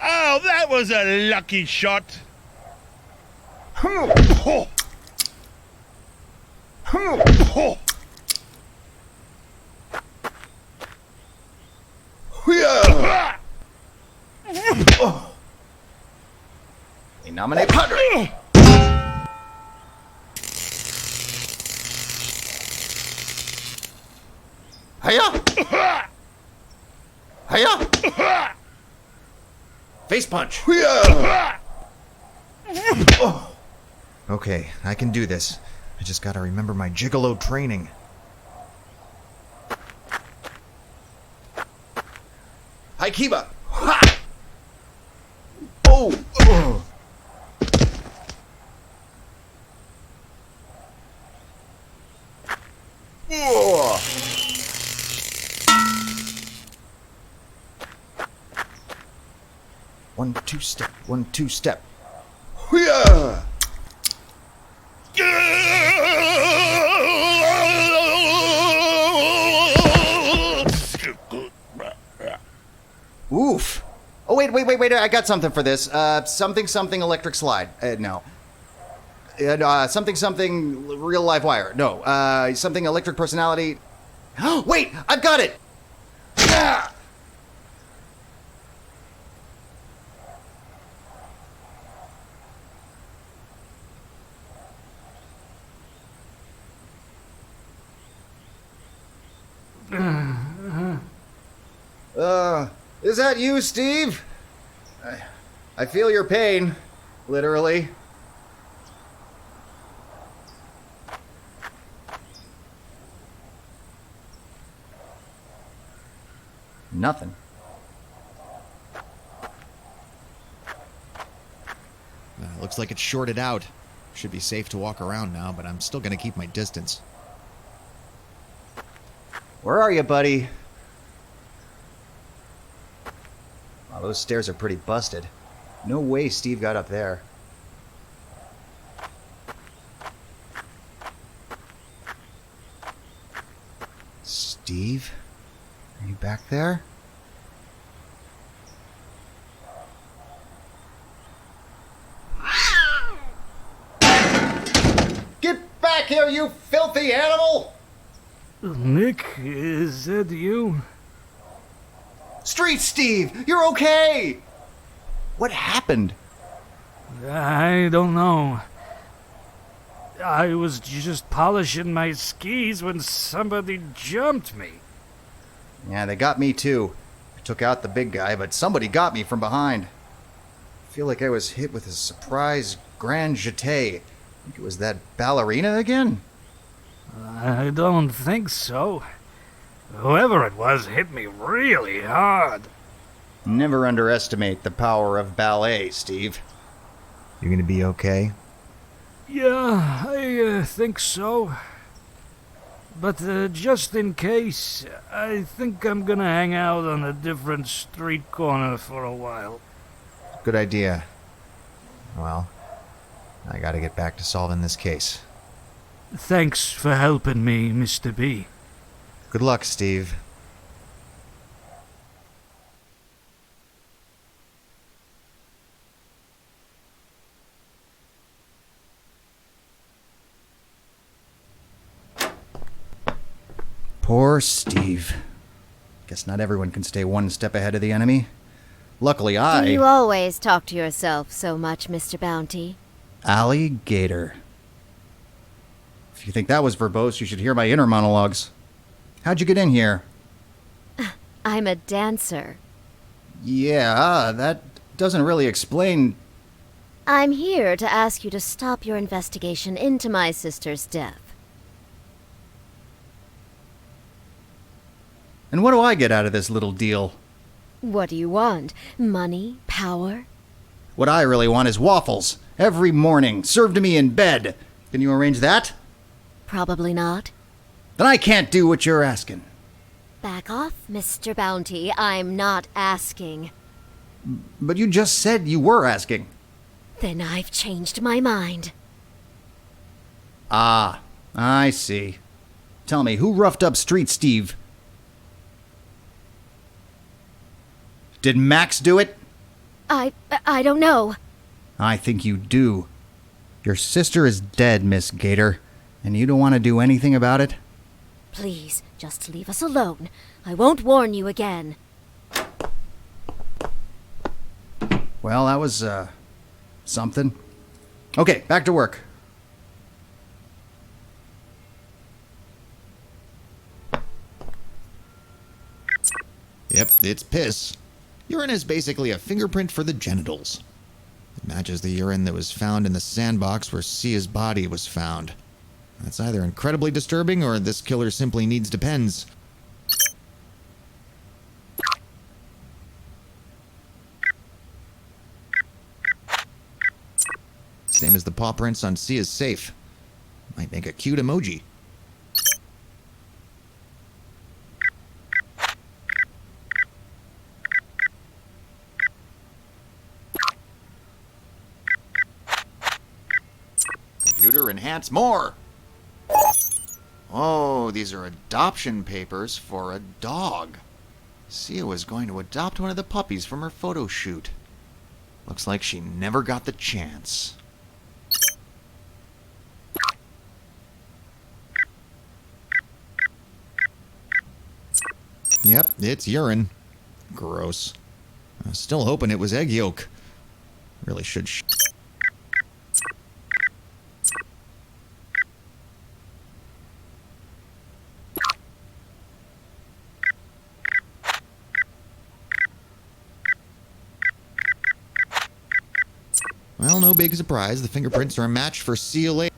Oh, that was a lucky shot. We nominate Padre. Hiya! Hiya! Face punch. Okay, I can do this. I just gotta remember my gigolo training. Haikiba! Ha! Oh! Oh! Oh! One, two step, 1, 2 step. Hoo-yah! Oof. Oh, wait, I got something for this. Something electric slide. No. Something real live wire. No. Something electric personality. Wait, I've got it! Ah! Is that you, Steve? I feel your pain, literally. Nothing. Looks like it's shorted out. Should be safe to walk around now, but I'm still gonna keep my distance. Where are you, buddy? Wow, those stairs are pretty busted. No way Steve got up there. Steve? Are you back there? Get back here, you filthy animal! Nick, is that you? Street Steve, you're okay! What happened? I don't know. I was just polishing my skis when somebody jumped me. Yeah, they got me too. I took out the big guy, but somebody got me from behind. I feel like I was hit with a surprise grand jeté. I think it was that ballerina again? I don't think so. Whoever it was hit me really hard. Never underestimate the power of ballet, Steve. You gonna be okay? Yeah, I think so. But just in case, I think I'm gonna hang out on a different street corner for a while. Good idea. Well, I gotta get back to solving this case. Thanks for helping me, Mr. B. Good luck, Steve. Poor Steve. Guess not everyone can stay one step ahead of the enemy. Luckily, Do you always talk to yourself so much, Mr. Bounty? Alligator. If you think that was verbose, you should hear my inner monologues. How'd you get in here? I'm a dancer. Yeah, that doesn't really explain... I'm here to ask you to stop your investigation into my sister's death. And what do I get out of this little deal? What do you want? Money? Power? What I really want is waffles. Every morning, served to me in bed. Can you arrange that? Probably not. Then I can't do what you're asking. Back off, Mr. Bounty. I'm not asking. But you just said you were asking. Then I've changed my mind. Ah, I see. Tell me, who roughed up Street Steve? Did Max do it? I don't know. I think you do. Your sister is dead, Miss Gator, and you don't want to do anything about it? Please, just leave us alone. I won't warn you again. Well, that was, something. Okay, back to work. Yep, it's piss. Urine is basically a fingerprint for the genitals. It matches the urine that was found in the sandbox where Sia's body was found. That's either incredibly disturbing or this killer simply needs depends. Same as the paw prints on Sia's safe. Might make a cute emoji. Computer enhance more! Oh, these are adoption papers for a dog. Sia was going to adopt one of the puppies from her photo shoot. Looks like she never got the chance. Yep, it's urine. Gross. I was still hoping it was egg yolk. Really should Well, no big surprise. The fingerprints are a match for CLA.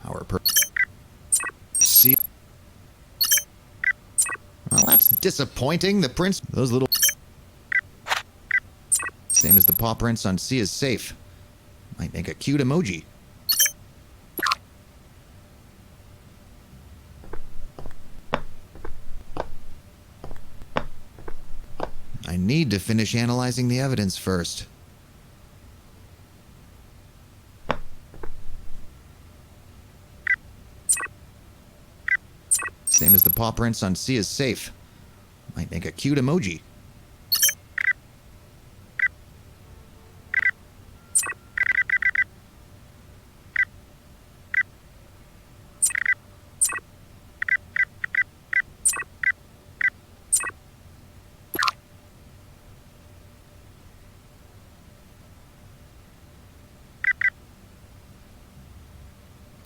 Well, that's disappointing. The prints, those little... Same as the paw prints on Sia's safe. Might make a cute emoji. I need to finish analyzing the evidence first. Same as the paw prints on Sia's safe. Might make a cute emoji.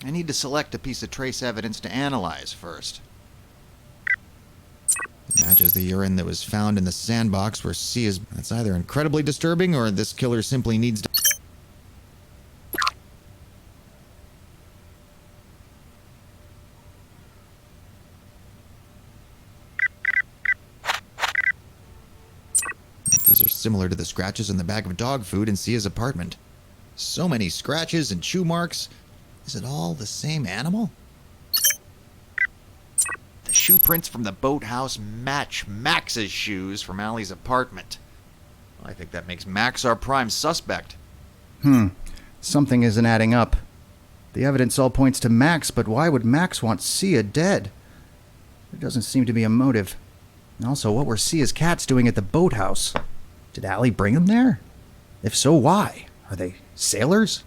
I need to select a piece of trace evidence to analyze first. It matches the urine that was found in the sandbox where Sia's... That's either incredibly disturbing or this killer simply needs to... These are similar to the scratches in the bag of dog food in Sia's apartment. So many scratches and chew marks. Is it all the same animal? The shoe prints from the boathouse match Max's shoes from Allie's apartment. I think that makes Max our prime suspect. Something isn't adding up. The evidence all points to Max, but why would Max want Sia dead? There doesn't seem to be a motive. And also, what were Sia's cats doing at the boathouse? Did Allie bring them there? If so, why? Are they sailors?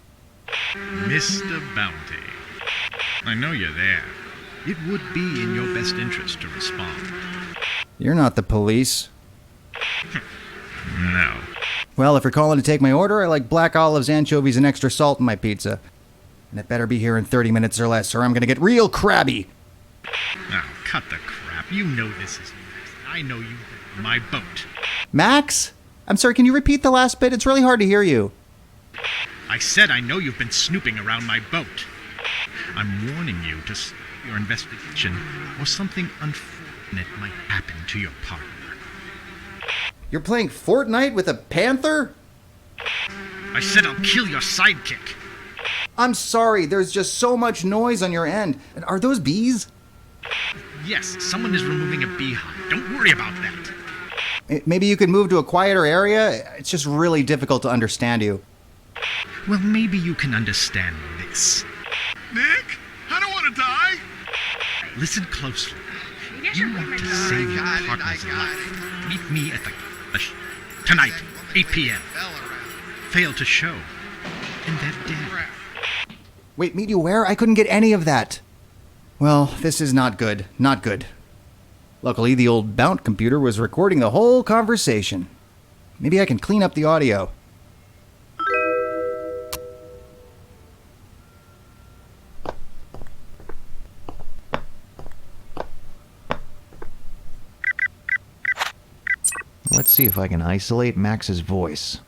Mr. Bounty, I know you're there. It would be in your best interest to respond. You're not the police. No. Well, if you're calling to take my order, I like black olives, anchovies, and extra salt in my pizza. And it better be here in 30 minutes or less, or I'm gonna get real crabby. Now, cut the crap. You know this is Max. I know you. My boat. Max? I'm sorry, can you repeat the last bit? It's really hard to hear you. I said I know you've been snooping around my boat. I'm warning you to stop your investigation, or something unfortunate might happen to your partner. You're playing Fortnite with a panther? I said I'll kill your sidekick. I'm sorry, there's just so much noise on your end. Are those bees? Yes, someone is removing a beehive. Don't worry about that. Maybe you could move to a quieter area? It's just really difficult to understand you. Well, maybe you can understand this. Nick, I don't want to die. Listen closely. You want to save your partner's life. Meet me at the tonight, 8 p.m. Fail to show, and they're dead. Wait, meet you where? I couldn't get any of that. Well, this is not good. Not good. Luckily, the old Bount computer was recording the whole conversation. Maybe I can clean up the audio. Let's see if I can isolate Max's voice.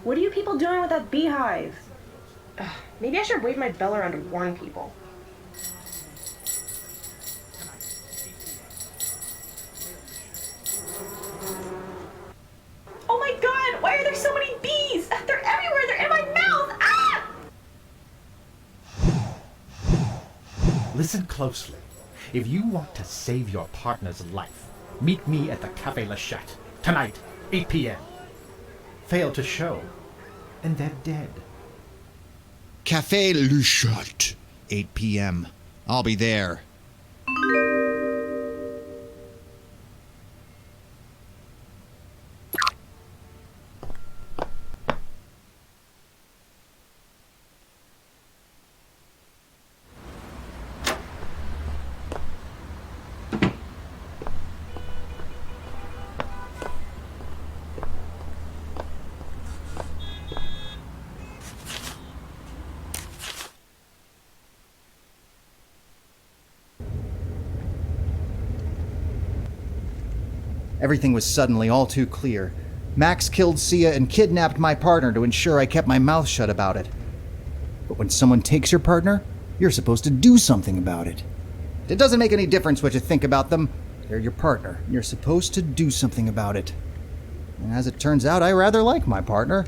What are you people doing with that beehive? Ugh, maybe I should wave my bell around to warn people. Oh my god, why are there so many bees? They're everywhere, they're in my mouth! Ah! Listen closely. If you want to save your partner's life, meet me at the Café La Chatte, tonight, 8 p.m. Fail to show, and they're dead. Café Le Chat, 8 p.m. I'll be there. Everything was suddenly all too clear. Max killed Sia and kidnapped my partner to ensure I kept my mouth shut about it. But when someone takes your partner, you're supposed to do something about it. It doesn't make any difference what you think about them. They're your partner, and you're supposed to do something about it. And as it turns out, I rather like my partner,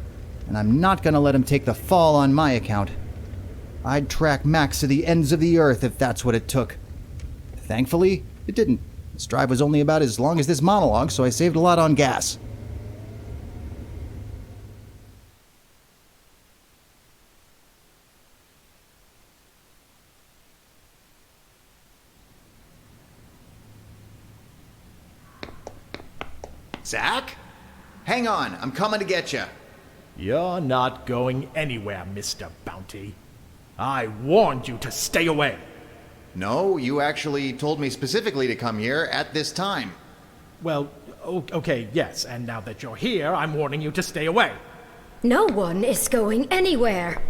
and I'm not going to let him take the fall on my account. I'd track Max to the ends of the earth if that's what it took. Thankfully, it didn't. This drive was only about as long as this monologue, so I saved a lot on gas. Zach? Hang on, I'm coming to get you. You're not going anywhere, Mr. Bounty. I warned you to stay away. No, you actually told me specifically to come here at this time. Well, okay, yes, and now that you're here, I'm warning you to stay away. No one is going anywhere.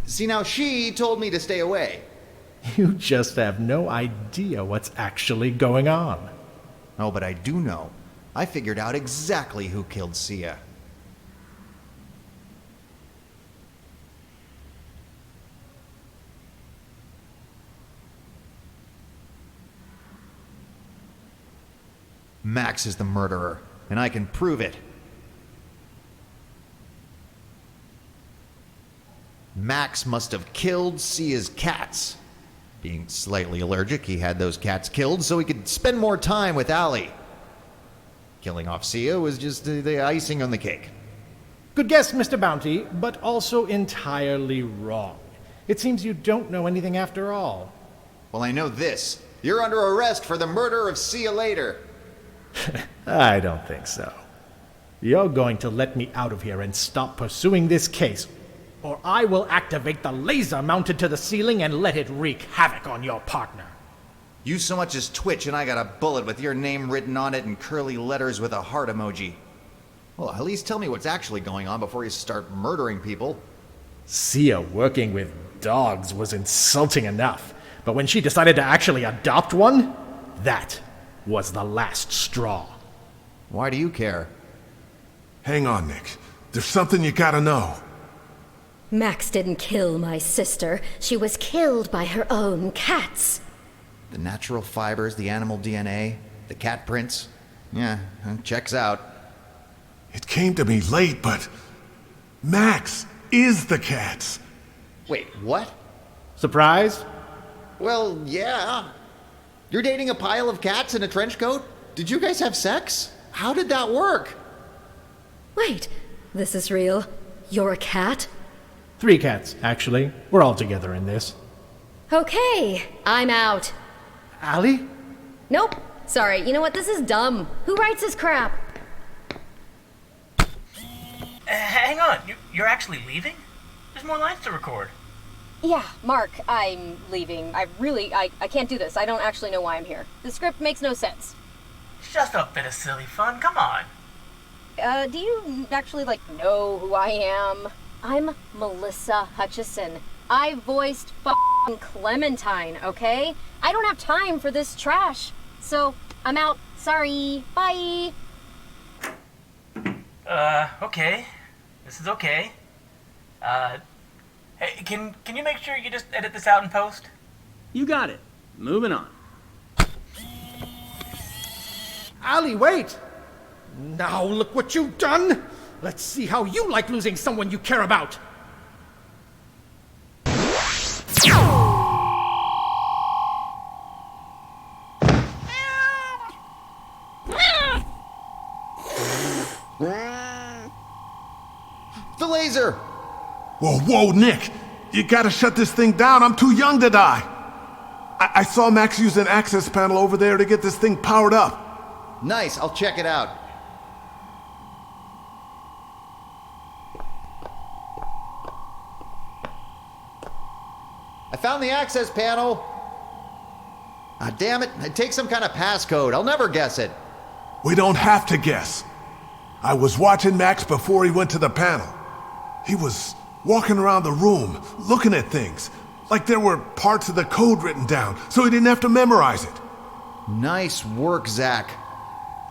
See, now she told me to stay away. You just have no idea what's actually going on. Oh, but I do know. I figured out exactly who killed Sia. Max is the murderer, and I can prove it. Max must have killed Sia's cats. Being slightly allergic, he had those cats killed so he could spend more time with Allie. Killing off Sia was just the icing on the cake. Good guess, Mr. Bounty, but also entirely wrong. It seems you don't know anything after all. Well, I know this. You're under arrest for the murder of Sia Later. I don't think so. You're going to let me out of here and stop pursuing this case, or I will activate the laser mounted to the ceiling and let it wreak havoc on your partner. You so much as twitch and I got a bullet with your name written on it in curly letters with a heart emoji. Well, at least tell me what's actually going on before you start murdering people. Sia working with dogs was insulting enough, but when she decided to actually adopt one, that was the last straw. Why do you care? Hang on, Nick. There's something you gotta know. Max didn't kill my sister. She was killed by her own cats. The natural fibers, the animal DNA, the cat prints. Yeah, checks out. It came to me late, but Max is the cat's. Wait, what? Surprise? Well, yeah. You're dating a pile of cats in a trench coat? Did you guys have sex? How did that work? Wait, this is real. You're a cat? 3 cats, actually. We're all together in this. Okay, I'm out. Allie? Nope. Sorry, you know what? This is dumb. Who writes this crap? Hang on, you're actually leaving? There's more lines to record. Yeah, Mark, I'm leaving. I can't do this. I don't actually know why I'm here. The script makes no sense. Just a bit of silly fun, come on. Do you actually, know who I am? I'm Melissa Hutchison. I voiced f***ing Clementine, okay? I don't have time for this trash. So, I'm out. Sorry. Bye. Okay. This is okay. Hey, can you make sure you just edit this out in post? You got it. Moving on. Allie, wait! Now look what you've done! Let's see how you like losing someone you care about! The laser! Whoa, Nick! You gotta shut this thing down. I'm too young to die. I saw Max use an access panel over there to get this thing powered up. Nice, I'll check it out. I found the access panel. Ah, damn it. It takes some kind of passcode. I'll never guess it. We don't have to guess. I was watching Max before he went to the panel. He was walking around the room, looking at things, like there were parts of the code written down, so he didn't have to memorize it. Nice work, Zach.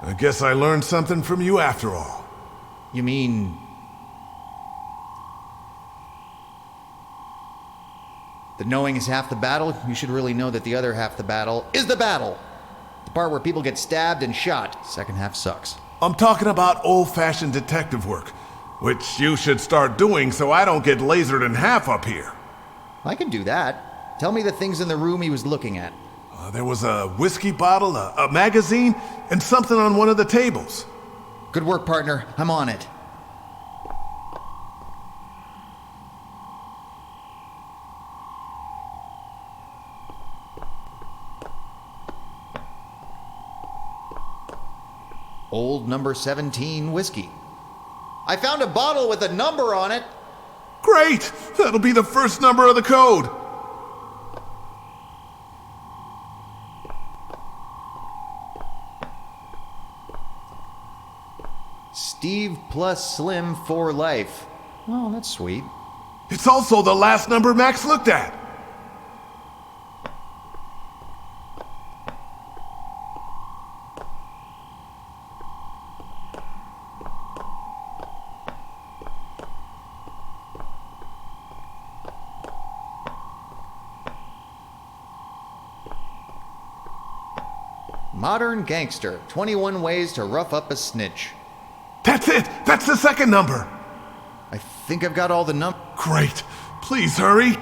I guess I learned something from you after all. You mean... that knowing is half the battle? You should really know that the other half the battle is the battle. The part where people get stabbed and shot. Second half sucks. I'm talking about old-fashioned detective work, which you should start doing so I don't get lasered in half up here. I can do that. Tell me the things in the room he was looking at. There was a whiskey bottle, a magazine, and something on one of the tables. Good work, partner. I'm on it. Old number 17 whiskey. I found a bottle with a number on it. Great! That'll be the first number of the code. Steve plus Slim for life. Oh, that's sweet. It's also the last number Max looked at. Modern gangster. 21 ways to rough up a snitch. That's it! That's the second number! I think I've got all the Great. Please hurry.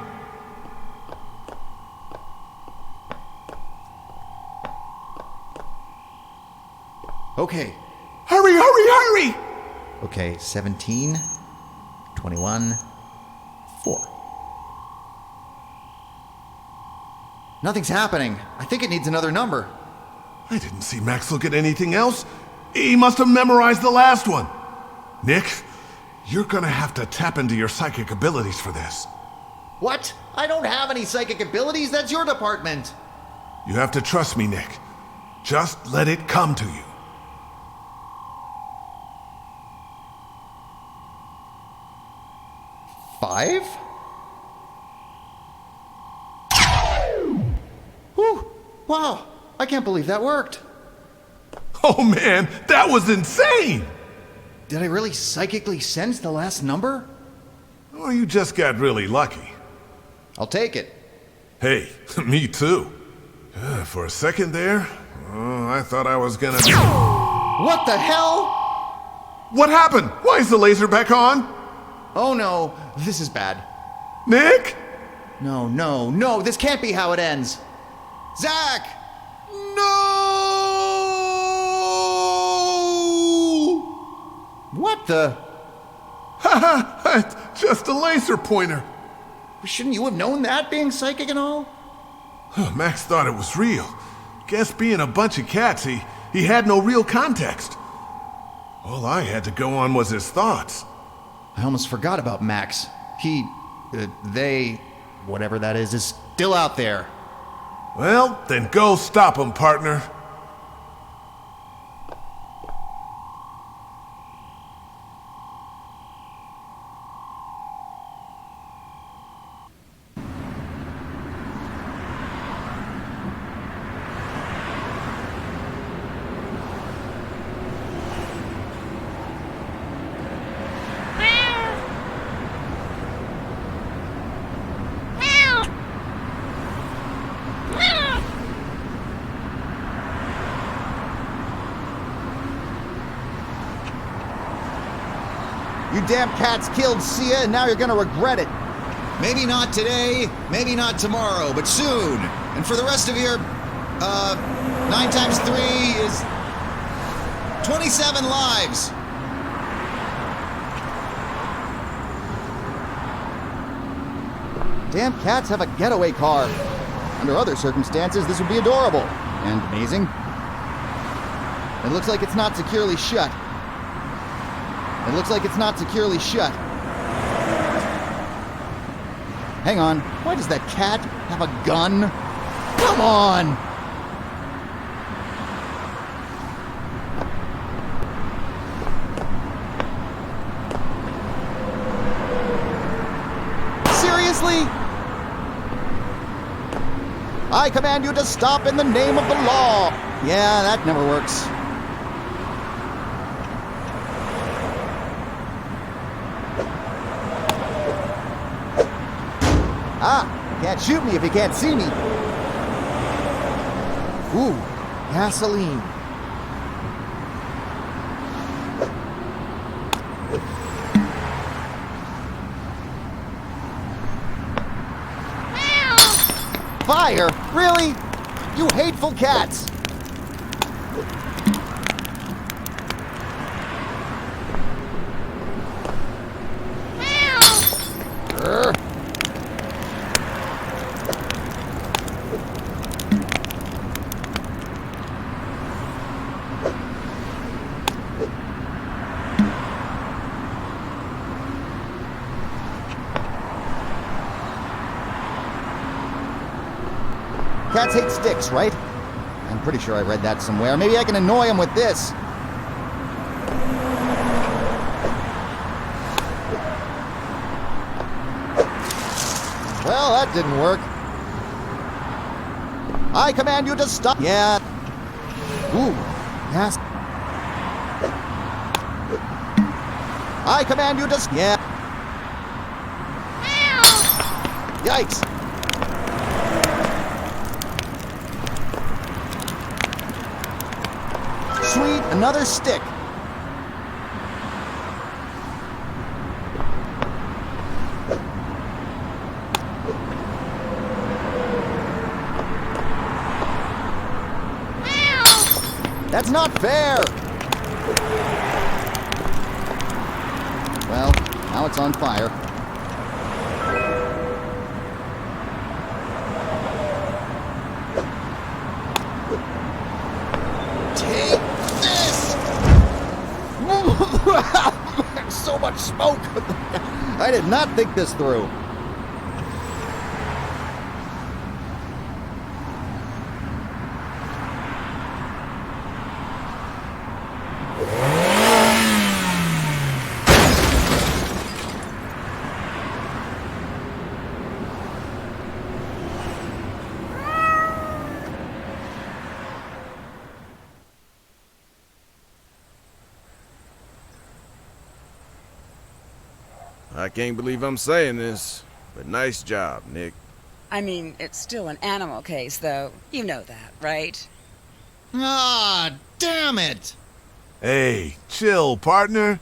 Okay. Hurry, hurry, hurry! Okay, 17, 21, 4. Nothing's happening. I think it needs another number. I didn't see Max look at anything else. He must have memorized the last one. Nick, you're gonna have to tap into your psychic abilities for this. What? I don't have any psychic abilities. That's your department. You have to trust me, Nick. Just let it come to you. Five? Whew! Wow! I can't believe that worked. Oh man, that was insane! Did I really psychically sense the last number? Or you just got really lucky. I'll take it. Hey, me too. For a second there, I thought I was gonna... What the hell? What happened? Why is the laser back on? Oh no, this is bad. Nick? No, no, no, this can't be how it ends. Zach! No! What the? Haha, just a laser pointer. Shouldn't you have known that, being psychic and all? Max thought it was real. Guess being a bunch of cats, he had no real context. All I had to go on was his thoughts. I almost forgot about Max. They, whatever that is still out there. Well, then go stop him, partner. You damn cats killed Sia, and now you're gonna regret it. Maybe not today, maybe not tomorrow, but soon. And for the rest of your, 9 times 3 is 27 lives. Damn cats have a getaway car. Under other circumstances, this would be adorable. And amazing. It looks like it's not securely shut. It looks like it's not securely shut. Hang on, why does that cat have a gun? Come on! Seriously? I command you to stop in the name of the law. Yeah, that never works. Can't shoot me if you can't see me. Ooh, gasoline. Fire? Really? You hateful cats! Cats hate sticks, right? I'm pretty sure I read that somewhere. Maybe I can annoy them with this. Well, that didn't work. I command you to stop. Yeah. Ooh, yes. I command you to... Yeah. Yikes. Sweet, another stick. That's not fair. Well, now it's on fire. so much smoke! I did not think this through. I can't believe I'm saying this, but nice job, Nick. I mean, it's still an animal case, though. You know that, right? Ah, damn it! Hey, chill, partner.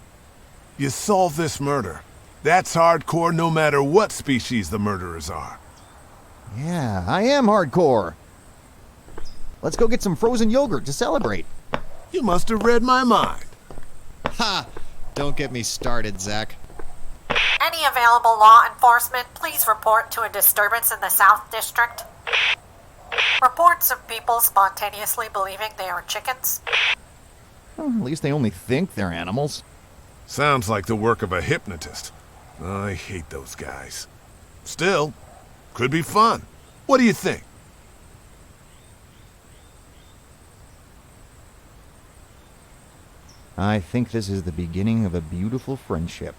You solved this murder. That's hardcore no matter what species the murderers are. Yeah, I am hardcore. Let's go get some frozen yogurt to celebrate. You must have read my mind. Ha! Don't get me started, Zach. Any available law enforcement, please report to a disturbance in the South District. Reports of people spontaneously believing they are chickens. Well, at least they only think they're animals. Sounds like the work of a hypnotist. I hate those guys. Still, could be fun. What do you think? I think this is the beginning of a beautiful friendship.